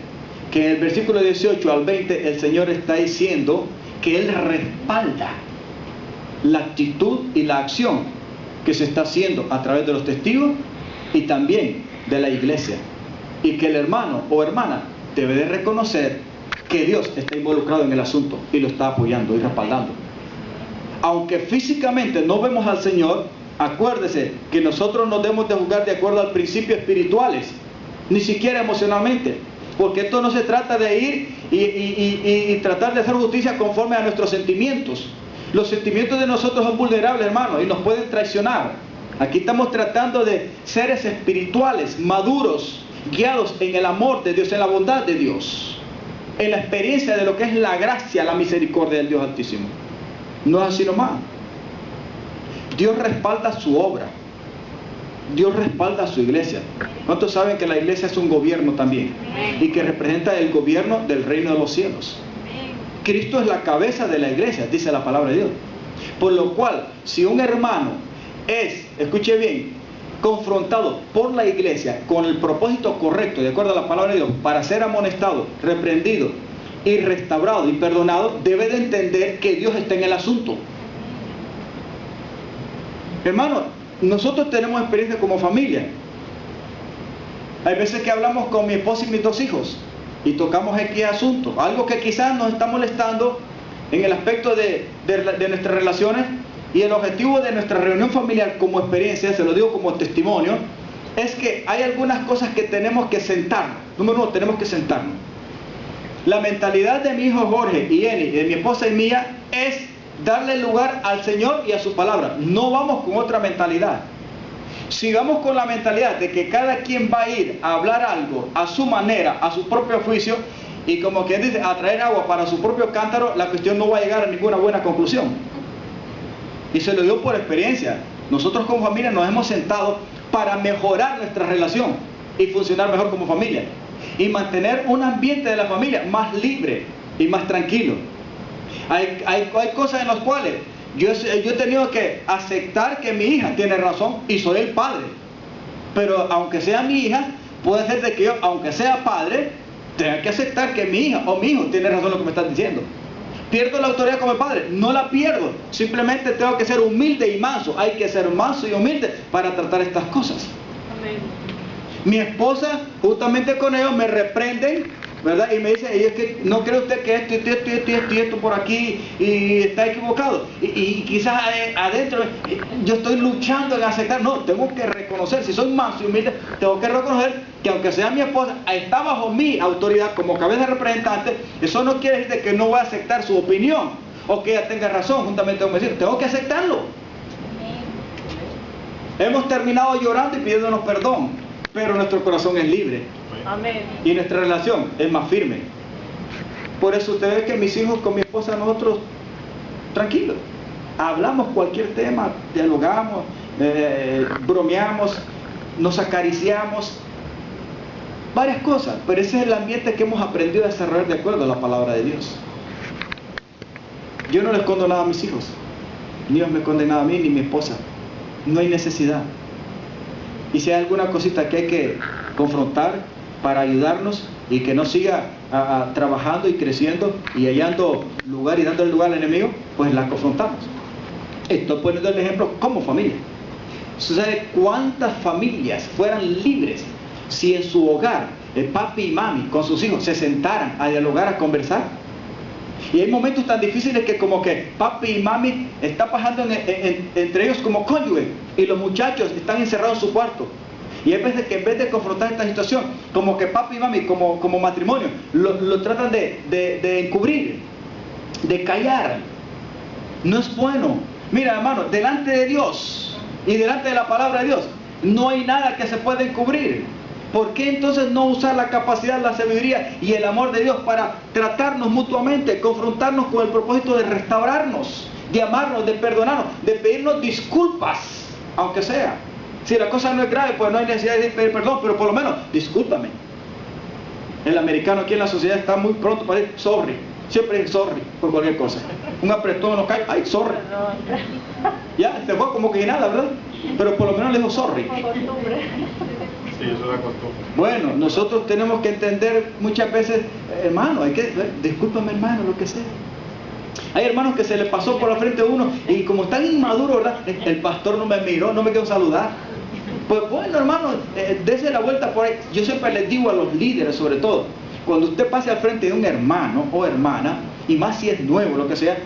que en el versículo 18 al 20 el Señor está diciendo que Él respalda la actitud y la acción que se está haciendo a través de los testigos y también de la iglesia, y que el hermano o hermana debe de reconocer que Dios está involucrado en el asunto y lo está apoyando y respaldando. Aunque físicamente no vemos al Señor, acuérdese que nosotros no debemos de juzgar de acuerdo a principios espirituales, ni siquiera emocionalmente, porque esto no se trata de ir y tratar de hacer justicia conforme a nuestros sentimientos. Los sentimientos de nosotros son vulnerables, hermanos, y nos pueden traicionar. Aquí estamos tratando de seres espirituales, maduros, guiados en el amor de Dios, en la bondad de Dios, en la experiencia de lo que es la gracia, la misericordia del Dios Altísimo. No es así nomás. Dios respalda su obra. Dios respalda a su iglesia. ¿Cuántos saben que la iglesia es un gobierno también? Y que representa el gobierno del reino de los cielos. Cristo es la cabeza de la iglesia, dice la palabra de Dios. Por lo cual, si un hermano es, escuche bien, confrontado por la iglesia con el propósito correcto, de acuerdo a la palabra de Dios, para ser amonestado, reprendido y restaurado y perdonado, debe de entender que Dios está en el asunto. Hermano, nosotros tenemos experiencia como familia. Hay veces que hablamos con mi esposa y mis 2 hijos y tocamos aquí asuntos, algo que quizás nos está molestando en el aspecto de nuestras relaciones, y el objetivo de nuestra reunión familiar como experiencia, se lo digo como testimonio, es que hay algunas cosas que tenemos que sentarnos. Número uno, tenemos que sentarnos. La mentalidad de mi hijo Jorge y Eni, de mi esposa y mía, es darle lugar al Señor y a su palabra. No vamos con otra mentalidad. Si vamos con la mentalidad de que cada quien va a ir a hablar algo a su manera, a su propio juicio, y como quien dice, a traer agua para su propio cántaro, la cuestión no va a llegar a ninguna buena conclusión. Y se lo digo por experiencia. Nosotros como familia nos hemos sentado para mejorar nuestra relación y funcionar mejor como familia. Y mantener un ambiente de la familia más libre y más tranquilo. Hay cosas en las cuales yo he tenido que aceptar que mi hija tiene razón y soy el padre. Pero aunque sea mi hija, puede ser de que yo, aunque sea padre, tenga que aceptar que mi hija o mi hijo tiene razón en lo que me están diciendo. ¿Pierdo la autoridad como padre? No la pierdo. Simplemente tengo que ser humilde y manso. Hay que ser manso y humilde para tratar estas cosas. Amén. Mi esposa, justamente con ellos, me reprenden, ¿verdad? Y me dice, es que no cree usted que esto por aquí y está equivocado. Y quizás adentro yo estoy luchando en aceptar. No, tengo que reconocer, si soy manso y humilde, tengo que reconocer que aunque sea mi esposa, está bajo mi autoridad como cabeza representante. Eso no quiere decir que no voy a aceptar su opinión o que ella tenga razón, juntamente con decir, tengo que aceptarlo. Hemos terminado llorando y pidiéndonos perdón, pero nuestro corazón es libre. Amén. Y nuestra relación es más firme. Por eso usted ve que mis hijos con mi esposa, nosotros tranquilos, hablamos cualquier tema, dialogamos, bromeamos, nos acariciamos, varias cosas, pero ese es el ambiente que hemos aprendido a desarrollar de acuerdo a la palabra de Dios. Yo no le escondo nada a mis hijos, ni ellos me esconden nada a mí, ni mi esposa. No hay necesidad. Y si hay alguna cosita que hay que confrontar para ayudarnos y que no siga trabajando y creciendo y hallando lugar y dándole lugar al enemigo, pues la confrontamos. Estoy poniendo el ejemplo como familia. ¿Sabe cuántas familias fueran libres si en su hogar el papi y mami con sus hijos se sentaran a dialogar, a conversar? Y hay momentos tan difíciles que como que papi y mami están pasando entre ellos como cónyuges y los muchachos están encerrados en su cuarto. Y hay veces que en vez de confrontar esta situación, como que papi y mami como matrimonio lo tratan de encubrir, de callar. No es bueno. Mira, hermano, delante de Dios y delante de la palabra de Dios no hay nada que se pueda encubrir. ¿Por qué entonces no usar la capacidad, la sabiduría y el amor de Dios para tratarnos mutuamente, confrontarnos con el propósito de restaurarnos, de amarnos, de perdonarnos, de pedirnos disculpas, aunque sea? Si la cosa no es grave, pues no hay necesidad de pedir perdón, pero por lo menos, discúlpame. El americano aquí en la sociedad está muy pronto para decir sorry. Siempre es sorry por cualquier cosa. Un apretón nos cae, ay, sorry. Ya, se fue como que nada, ¿verdad? Pero por lo menos le dijo sorry. Sí, eso es la costumbre. Bueno, nosotros tenemos que entender muchas veces, hermano, hay que, discúlpame hermano, lo que sea. Hay hermanos que se les pasó por la frente a uno y como están inmaduros, ¿verdad? El pastor no me miró, no me quiso saludar. Pues bueno, hermano, dése la vuelta por ahí. Yo siempre les digo a los líderes, sobre todo, cuando usted pase al frente de un hermano o hermana, y más si es nuevo, lo que sea,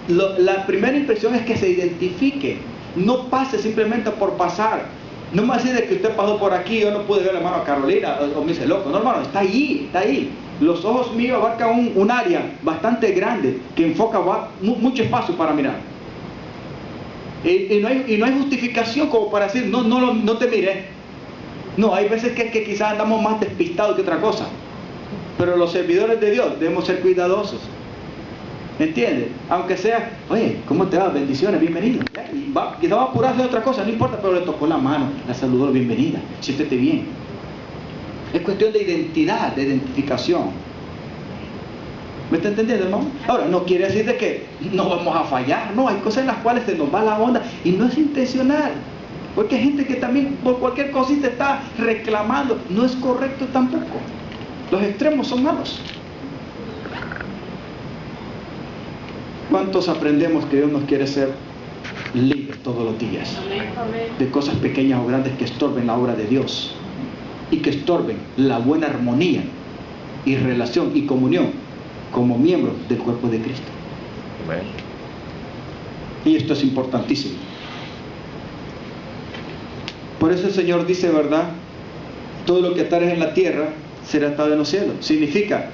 la primera impresión es que se identifique. No pase simplemente por pasar. No me decir de que usted pasó por aquí, yo no pude ver a la hermana Carolina, o me dice loco. No, hermano, está ahí, está ahí. Los ojos míos abarcan un área bastante grande que enfoca mucho espacio para mirar. Y no hay justificación como para decir, no te miré. No, hay veces que quizás andamos más despistados que otra cosa. Pero los servidores de Dios debemos ser cuidadosos. ¿Entiendes? Aunque sea, oye, ¿cómo te va? Bendiciones, bienvenido. Y estaba apurado de otra cosa, no importa, pero le tocó la mano, la saludó, bienvenida, siéntete bien. Es cuestión de identidad, de identificación. ¿Me está entendiendo, hermano? Ahora, no quiere decir de que no vamos a fallar, no, hay cosas en las cuales se nos va la onda y no es intencional. Porque hay gente que también por cualquier cosita está reclamando, no es correcto tampoco. Los extremos son malos. ¿Cuántos aprendemos que Dios nos quiere ser libres todos los días? De cosas pequeñas o grandes que estorben la obra de Dios y que estorben la buena armonía y relación y comunión como miembros del cuerpo de Cristo. Amén. Y esto es importantísimo. Por eso el Señor dice, ¿verdad? Todo lo que atares en la tierra será atado en los cielos. Significa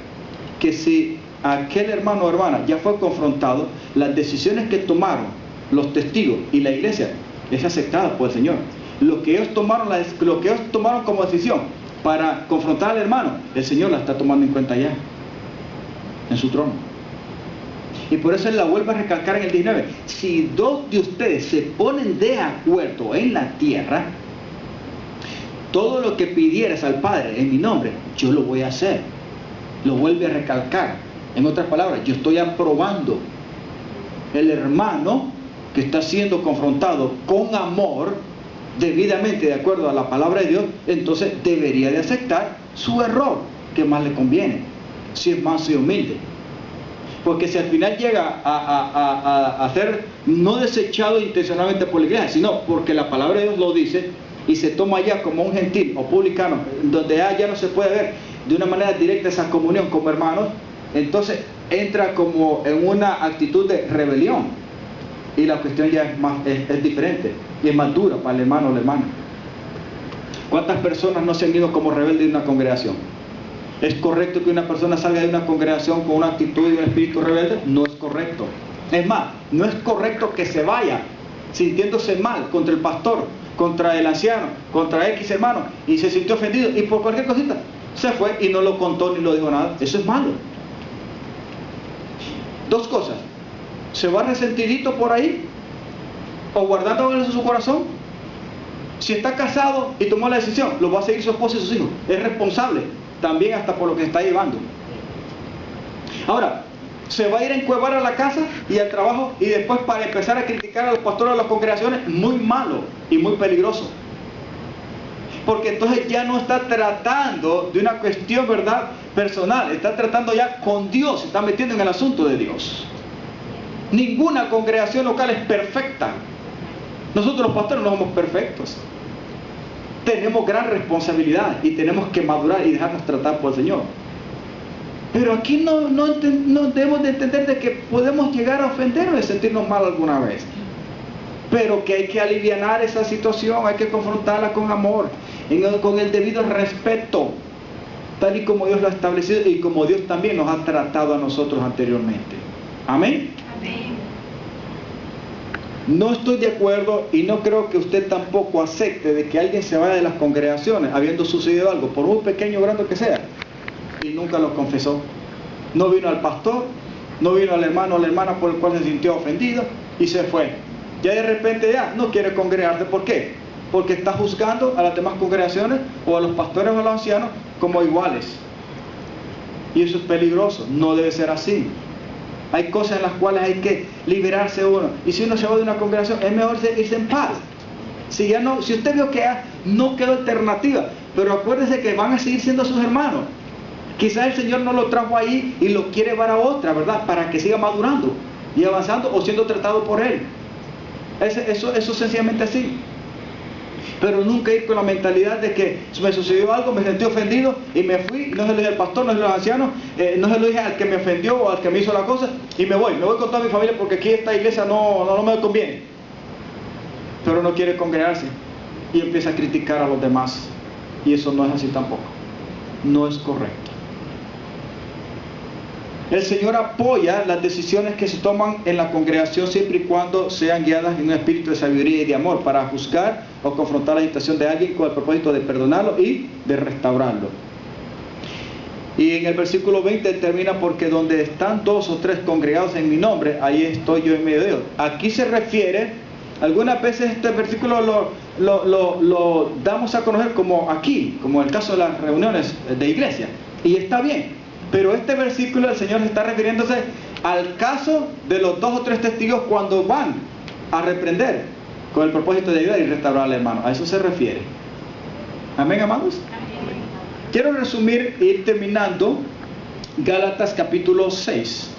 que si aquel hermano o hermana ya fue confrontado, las decisiones que tomaron los testigos y la iglesia es aceptada por el Señor. Lo que ellos tomaron como decisión para confrontar al hermano, el Señor la está tomando en cuenta ya en su trono. Y por eso Él la vuelve a recalcar en el 19. Si dos de ustedes se ponen de acuerdo en la tierra, todo lo que pidieras al Padre en mi nombre, yo lo voy a hacer. Lo vuelve a recalcar. En otras palabras, yo estoy aprobando. El hermano que está siendo confrontado con amor, debidamente de acuerdo a la palabra de Dios, entonces debería de aceptar su error, que más le conviene, si es manso y humilde. Porque si al final llega a ser no desechado intencionalmente por la iglesia, sino porque la palabra de Dios lo dice, y se toma ya como un gentil o publicano, donde ya no se puede ver de una manera directa esa comunión como hermanos, entonces entra como en una actitud de rebelión, y la cuestión ya es diferente, y es más dura para el hermano o la hermana. ¿Cuántas personas no se han ido como rebeldes de una congregación? ¿Es correcto que una persona salga de una congregación con una actitud y un espíritu rebelde? No es correcto. Es más, no es correcto que se vaya sintiéndose mal contra el pastor, contra el anciano, contra X hermano, y se sintió ofendido, y por cualquier cosita se fue y no lo contó ni lo dijo nada. Eso es malo. Dos cosas: se va resentidito por ahí, o guardando en su corazón. Si está casado y tomó la decisión, lo va a seguir su esposa y sus hijos. Es responsable también hasta por lo que está llevando. Ahora, se va a ir a encuevar a la casa y al trabajo, y después para empezar a criticar a los pastores de las congregaciones. Muy malo y muy peligroso, porque entonces ya no está tratando de una cuestión, ¿verdad?, personal, está tratando ya con Dios, se está metiendo en el asunto de Dios. Ninguna congregación local es perfecta. Nosotros los pastores no somos perfectos. Tenemos gran responsabilidad y tenemos que madurar y dejarnos tratar por el Señor. Pero aquí no debemos de entender de que podemos llegar a ofendernos y sentirnos mal alguna vez. Pero que hay que alivianar esa situación, hay que confrontarla con amor, con el debido respeto, tal y como Dios lo ha establecido y como Dios también nos ha tratado a nosotros anteriormente. Amén. Amén. No estoy de acuerdo y no creo que usted tampoco acepte de que alguien se vaya de las congregaciones habiendo sucedido algo, por muy pequeño o grande que sea, y nunca lo confesó. No vino al pastor, no vino al hermano o la hermana por el cual se sintió ofendido y se fue. Ya de repente ya no quiere congregarse. ¿Por qué? Porque está juzgando a las demás congregaciones o a los pastores o a los ancianos como iguales. Y eso es peligroso, no debe ser así. Hay cosas en las cuales hay que liberarse uno. Y si uno se va de una congregación, es mejor irse en paz. Si usted vio que no quedó alternativa, pero acuérdese que van a seguir siendo sus hermanos. Quizás el Señor no lo trajo ahí y lo quiere llevar a otra, ¿verdad?, para que siga madurando y avanzando o siendo tratado por Él. Eso sencillamente así. Pero nunca ir con la mentalidad de que me sucedió algo, me sentí ofendido y me fui, no se lo dije al pastor, no se lo dije al anciano, no se lo dije al que me ofendió o al que me hizo la cosa, y me voy con toda mi familia porque aquí esta iglesia no me conviene. Pero no quiere congregarse y empieza a criticar a los demás, y eso no es así tampoco, no es correcto. El Señor apoya las decisiones que se toman en la congregación siempre y cuando sean guiadas en un espíritu de sabiduría y de amor para juzgar o confrontar la agitación de alguien con el propósito de perdonarlo y de restaurarlo. Y en el versículo 20 termina: porque donde están 2 o 3 congregados en mi nombre, ahí estoy yo en medio de ellos. Aquí se refiere, algunas veces este versículo lo damos a conocer como aquí, como el caso de las reuniones de iglesia, y está bien. Pero este versículo el Señor está refiriéndose al caso de los 2 o 3 testigos cuando van a reprender con el propósito de ayudar y restaurar al hermano. A eso se refiere. Amén, amados. Amén. Quiero resumir e ir terminando Gálatas capítulo 6.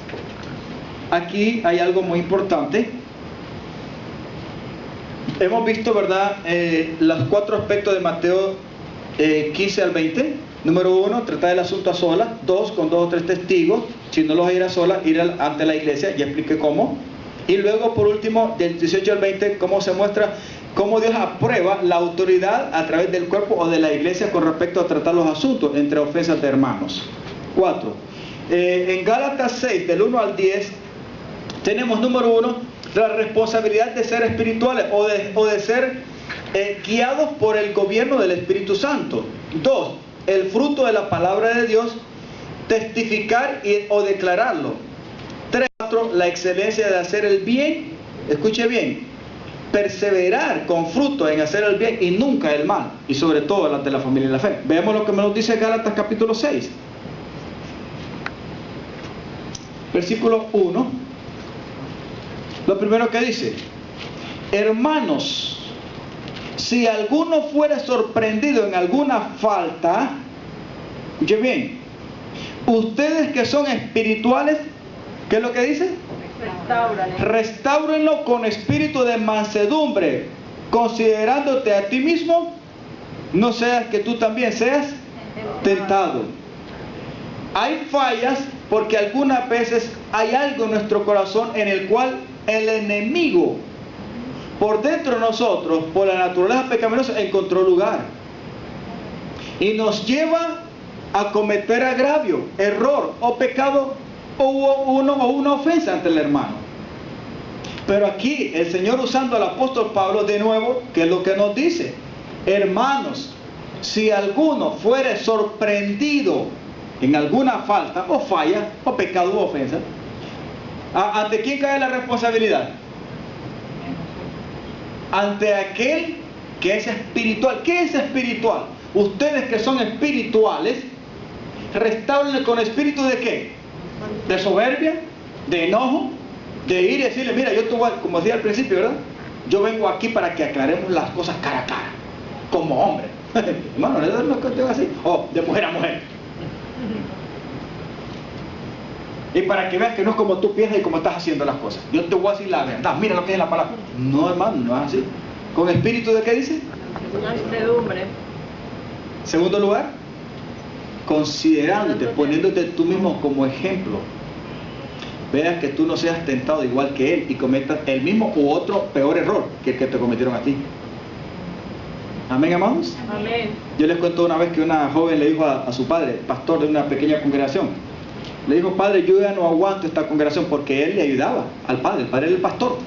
Aquí hay algo muy importante. Hemos visto, ¿verdad?, los 4 aspectos de Mateo 15 al 20. Número 1, tratar el asunto a solas. 2, con 2 o 3 testigos. si no los va a ir a sola, ir ante la iglesia, ya expliqué cómo. Y luego, por último, del 18 al 20, cómo se muestra cómo Dios aprueba la autoridad a través del cuerpo o de la iglesia con respecto a tratar los asuntos entre ofensas de hermanos. 4. En Gálatas 6, del 1 al 10, tenemos número 1, la responsabilidad de ser espirituales o de ser guiados por el gobierno del Espíritu Santo. 2. El fruto de la palabra de Dios, testificar o declararlo. 3. La excelencia de hacer el bien, escuche bien, perseverar con fruto en hacer el bien y nunca el mal, y sobre todo las de la familia y la fe. Veamos lo que nos dice Gálatas capítulo 6, versículo 1. Lo primero que dice: hermanos, si alguno fuera sorprendido en alguna falta, escuche bien, ustedes que son espirituales, ¿qué es lo que dice? Restáurenlo con espíritu de mansedumbre, considerándote a ti mismo, no seas que tú también seas tentado. Hay fallas porque algunas veces hay algo en nuestro corazón en el cual el enemigo, por dentro de nosotros, por la naturaleza pecaminosa, encontró lugar y nos lleva a cometer agravio, error o pecado o una ofensa ante el hermano. Pero aquí el Señor, usando al apóstol Pablo de nuevo, ¿qué es lo que nos dice? Hermanos, si alguno fuere sorprendido en alguna falta o falla o pecado u ofensa, ¿ante quién cae la responsabilidad? Ante aquel que es espiritual. ¿Qué es espiritual? Ustedes que son espirituales, restáurenle con espíritu de ¿qué? De soberbia, de enojo, de ir y decirle: mira, yo te voy, como decía al principio, ¿verdad? Yo vengo aquí para que aclaremos las cosas cara a cara, como hombre. Hermano, ¿le das lo que te va así? O de mujer a mujer. Y para que veas que no es como tú piensas y como estás haciendo las cosas. Yo te voy a decir la verdad, mira lo que es la palabra. No, hermano, no es así. ¿Con espíritu de qué dice? Mansedumbre. Segundo lugar, considerándote, poniéndote tú mismo como ejemplo. Veas que tú no seas tentado igual que él y cometas el mismo u otro peor error que el que te cometieron a ti. Amén, amados. Amén. Yo les cuento una vez que una joven le dijo a su padre, pastor de una pequeña congregación, le dijo: padre, yo ya no aguanto esta congregación, porque él le ayudaba al padre, el padre era el pastor.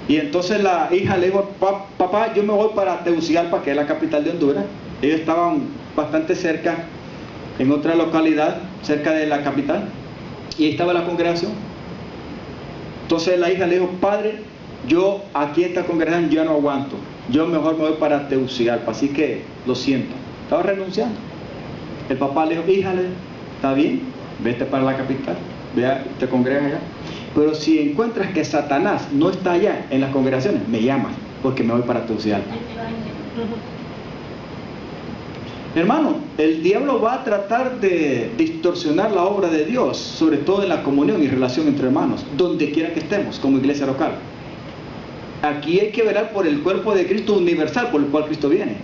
Y entonces la hija le dijo: papá, yo me voy para Tegucigalpa, que es la capital de Honduras. Ellos estaban bastante cerca, en otra localidad, cerca de la capital, y ahí estaba la congregación. Entonces la hija le dijo: padre, yo aquí esta congregación ya no aguanto, yo mejor me voy para Tegucigalpa, así que lo siento. Estaba renunciando. El papá le dijo: híjale, está bien, vete para la capital, vea, te congregas allá. Pero si encuentras que Satanás no está allá en las congregaciones, me llamas, porque me voy para Tegucigalpa. Hermano, el diablo va a tratar de distorsionar la obra de Dios, sobre todo en la comunión y relación entre hermanos, donde quiera que estemos, como iglesia local. Aquí hay que velar por el cuerpo de Cristo universal, por el cual Cristo viene,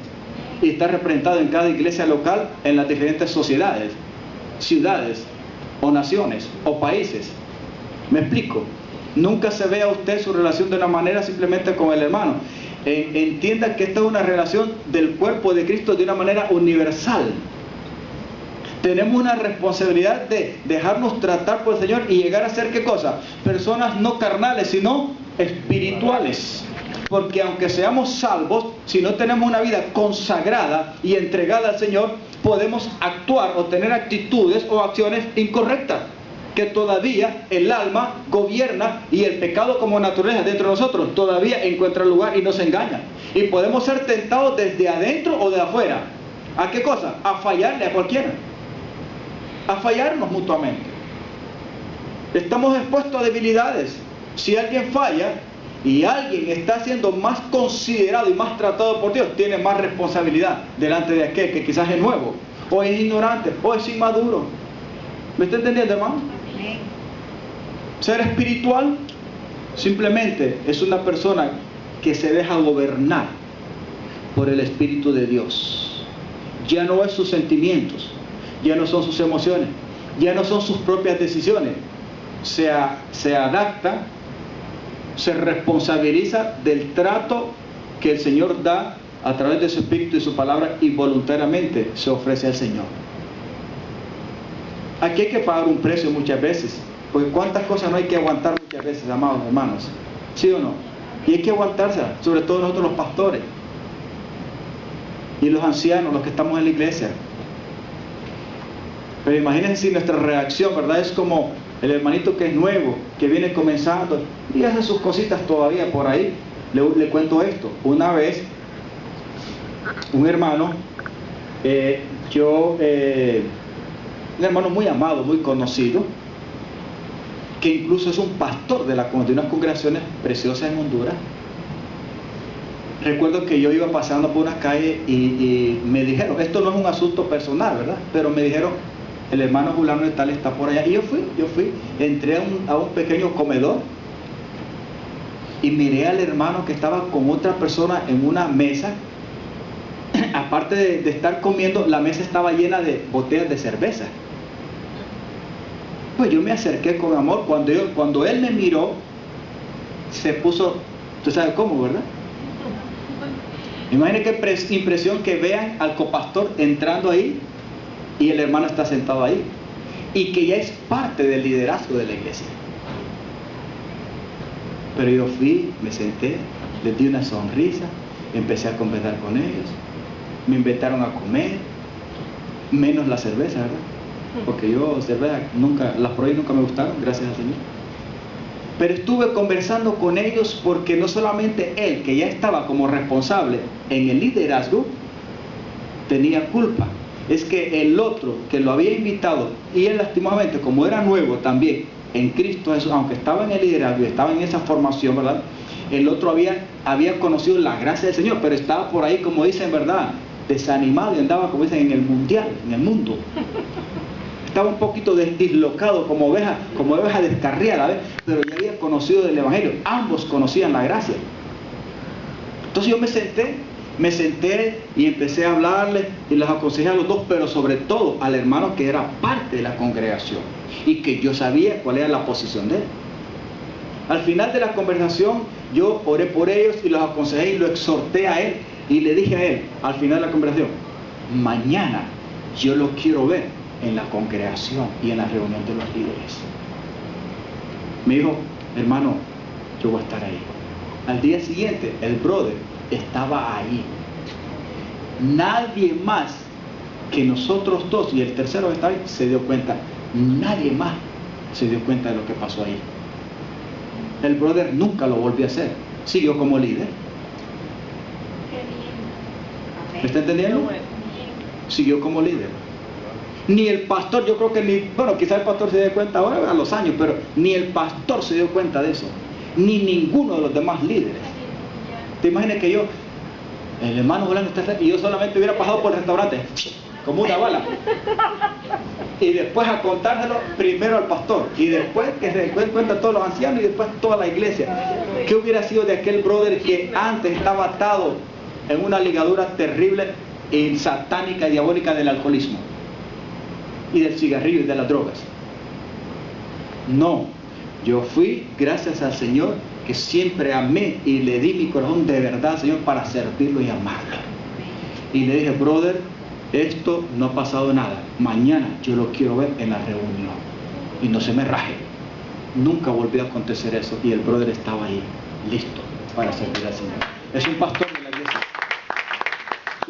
y está representado en cada iglesia local, en las diferentes sociedades, ciudades, o naciones, o países. ¿Me explico? Nunca se vea usted su relación de una manera simplemente con el hermano. Entienda que esta es una relación del cuerpo de Cristo de una manera universal. Tenemos una responsabilidad de dejarnos tratar por el Señor y llegar a ser ¿qué cosa? Personas no carnales, sino espirituales. Porque aunque seamos salvos, si no tenemos una vida consagrada y entregada al Señor, podemos actuar o tener actitudes o acciones incorrectas, que todavía el alma gobierna y el pecado como naturaleza dentro de nosotros todavía encuentra lugar y nos engaña. Y podemos ser tentados desde adentro o de afuera. ¿A qué cosa? A fallarle a cualquiera. A fallarnos mutuamente. Estamos expuestos a debilidades. Si alguien falla y alguien está siendo más considerado y más tratado por Dios, tiene más responsabilidad delante de aquel que quizás es nuevo, o es ignorante, o es inmaduro. ¿Me está entendiendo, hermano? Ser espiritual simplemente es una persona que se deja gobernar por el Espíritu de Dios. Ya no es sus sentimientos, ya no son sus emociones, ya no son sus propias decisiones, se adapta, se responsabiliza del trato que el Señor da a través de su Espíritu y su palabra, y voluntariamente se ofrece al Señor. Aquí hay que pagar un precio muchas veces, porque cuántas cosas no hay que aguantar muchas veces, amados hermanos, ¿sí o no? Y hay que aguantarse, sobre todo nosotros los pastores y los ancianos, los que estamos en la iglesia. Pero imagínense si nuestra reacción, ¿verdad? Es como el hermanito que es nuevo, que viene comenzando y hace sus cositas todavía por ahí. Le cuento esto. Una vez, un hermano, un hermano muy amado, muy conocido, que incluso es un pastor de unas congregaciones preciosas en Honduras. Recuerdo que yo iba pasando por una calle y me dijeron, esto no es un asunto personal, ¿verdad? Pero me dijeron, el hermano fulano de tal está por allá. Y yo fui, entré a un pequeño comedor y miré al hermano que estaba con otra persona en una mesa. Aparte de estar comiendo, la mesa estaba llena de botellas de cerveza. Pues yo me acerqué con amor. Cuando él me miró, se puso, tú sabes cómo, ¿verdad? Imagínate qué impresión que vean al copastor entrando ahí y el hermano está sentado ahí, y que ya es parte del liderazgo de la iglesia. Pero yo fui, me senté, les di una sonrisa, empecé a conversar con ellos, me invitaron a comer, menos la cerveza, ¿verdad? Porque yo cerveza las probé y nunca me gustaron, gracias al Señor. Pero estuve conversando con ellos porque no solamente él, que ya estaba como responsable en el liderazgo, tenía culpa. Es que el otro que lo había invitado, y él lastimosamente, como era nuevo también en Cristo Jesús, aunque estaba en el liderazgo y estaba en esa formación, ¿verdad? El otro había conocido la gracia del Señor, pero estaba por ahí, como dicen, ¿verdad? Desanimado, y andaba, como dicen, en el mundial, en el mundo. Estaba un poquito dislocado, como oveja descarriada, ¿ves? Pero ya había conocido del Evangelio. Ambos conocían la gracia. Entonces yo me senté y empecé a hablarle y les aconsejé a los dos, pero sobre todo al hermano que era parte de la congregación y que yo sabía cuál era la posición de él. Al final de la conversación yo oré por ellos y los aconsejé y lo exhorté a él y le dije a él al final de la conversación, mañana yo lo quiero ver en la congregación y en la reunión de los líderes. Me dijo, hermano, yo voy a estar ahí. Al día siguiente el brother estaba ahí. Nadie más que nosotros dos y el tercero que estaba ahí se dio cuenta. Nadie más se dio cuenta de lo que pasó ahí. El brother nunca lo volvió a hacer. Siguió como líder. ¿Me está entendiendo? Siguió como líder. Ni el pastor, yo creo que quizá el pastor se dio cuenta ahora a los años, pero ni el pastor se dio cuenta de eso. Ni ninguno de los demás líderes. Te imaginas que el hermano volando está y yo solamente hubiera pasado por el restaurante como una bala y después a contárselo primero al pastor y después que se den cuenta a todos los ancianos y después toda la iglesia. ¿Qué hubiera sido de aquel brother que antes estaba atado en una ligadura terrible y satánica y diabólica del alcoholismo y del cigarrillo y de las drogas? No, yo fui, gracias al Señor, que siempre amé y le di mi corazón de verdad, Señor, para servirlo y amarlo. Y le dije, brother, esto no ha pasado nada. Mañana yo lo quiero ver en la reunión. Y no se me raje. Nunca volvió a acontecer eso. Y el brother estaba ahí, listo para servir al Señor. Es un pastor de la iglesia. Es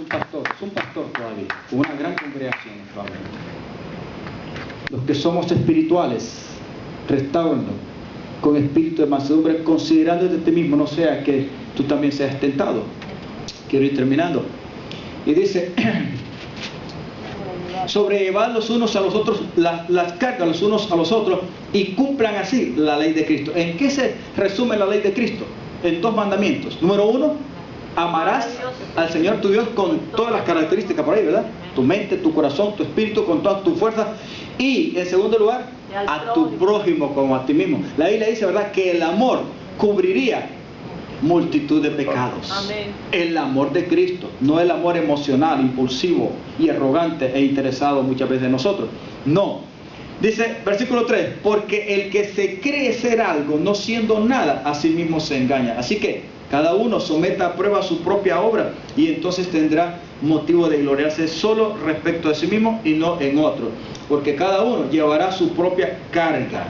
un pastor todavía. Una gran congregación, Pablo. Los que somos espirituales, restaurando con espíritu de mansedumbre, considerando de ti mismo, no sea que tú también seas tentado. Quiero ir terminando. Y dice, sobrellevad los unos a los otros las cargas los unos a los otros y cumplan así la ley de Cristo. ¿En qué se resume la ley de Cristo? En 2 mandamientos. Número 1, amarás al Señor tu Dios con todas las características por ahí, ¿verdad? Tu mente, tu corazón, tu espíritu, con todas tus fuerzas. Y en segundo lugar, a tu prójimo como a ti mismo. La Biblia dice, ¿verdad?, que el amor cubriría multitud de pecados. Amén. El amor de Cristo, no el amor emocional, impulsivo y arrogante e interesado muchas veces en nosotros. No, Dice, versículo 3, porque el que se cree ser algo, no siendo nada, a sí mismo se engaña. Así que cada uno someta a prueba su propia obra y entonces tendrá motivo de gloriarse solo respecto a sí mismo y no en otro. Porque cada uno llevará su propia carga.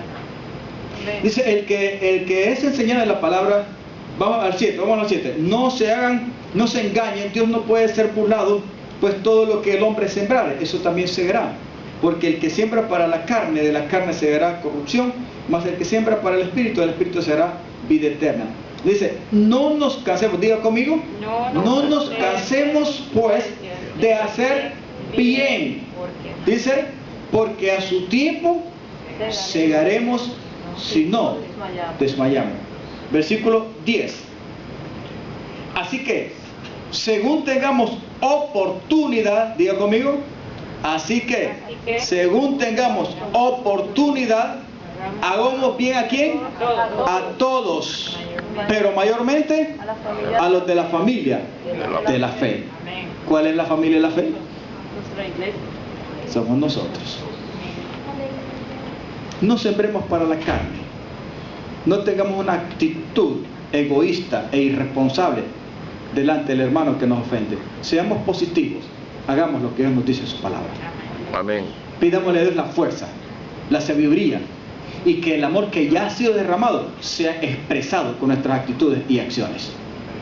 Dice, el que es enseñado en la palabra, vamos al 7, no se engañen, Dios no puede ser burlado, pues todo lo que el hombre sembrare, eso también segará. Porque el que siembra para la carne, de la carne segará corrupción, mas el que siembra para el espíritu, del espíritu será vida eterna. Dice, no nos cansemos, diga conmigo, no nos cansemos pues de hacer bien. Dice, porque a su tiempo segaremos si no desmayamos. Versículo 10. Así que, según tengamos oportunidad, diga conmigo, así que, según tengamos oportunidad, hagamos bien ¿a quién? A todos, pero mayormente a los de la familia de la fe. ¿Cuál es la familia de la fe? Somos nosotros. No sembremos para la carne. No tengamos una actitud egoísta e irresponsable delante del hermano que nos ofende. Seamos positivos. Hagamos lo que Dios nos dice en su palabra. Amén. Pidámosle a Dios la fuerza, la sabiduría y que el amor que ya ha sido derramado sea expresado con nuestras actitudes y acciones.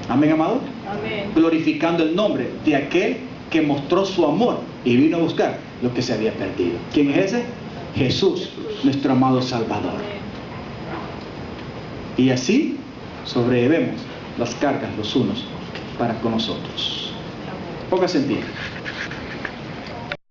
Amén, amado. Amén. Glorificando el nombre de aquel que mostró su amor y vino a buscar lo que se había perdido. ¿Quién es ese? Jesús, nuestro amado Salvador. Y así sobrellevemos las cargas los unos para con nosotros. Póngase en pie.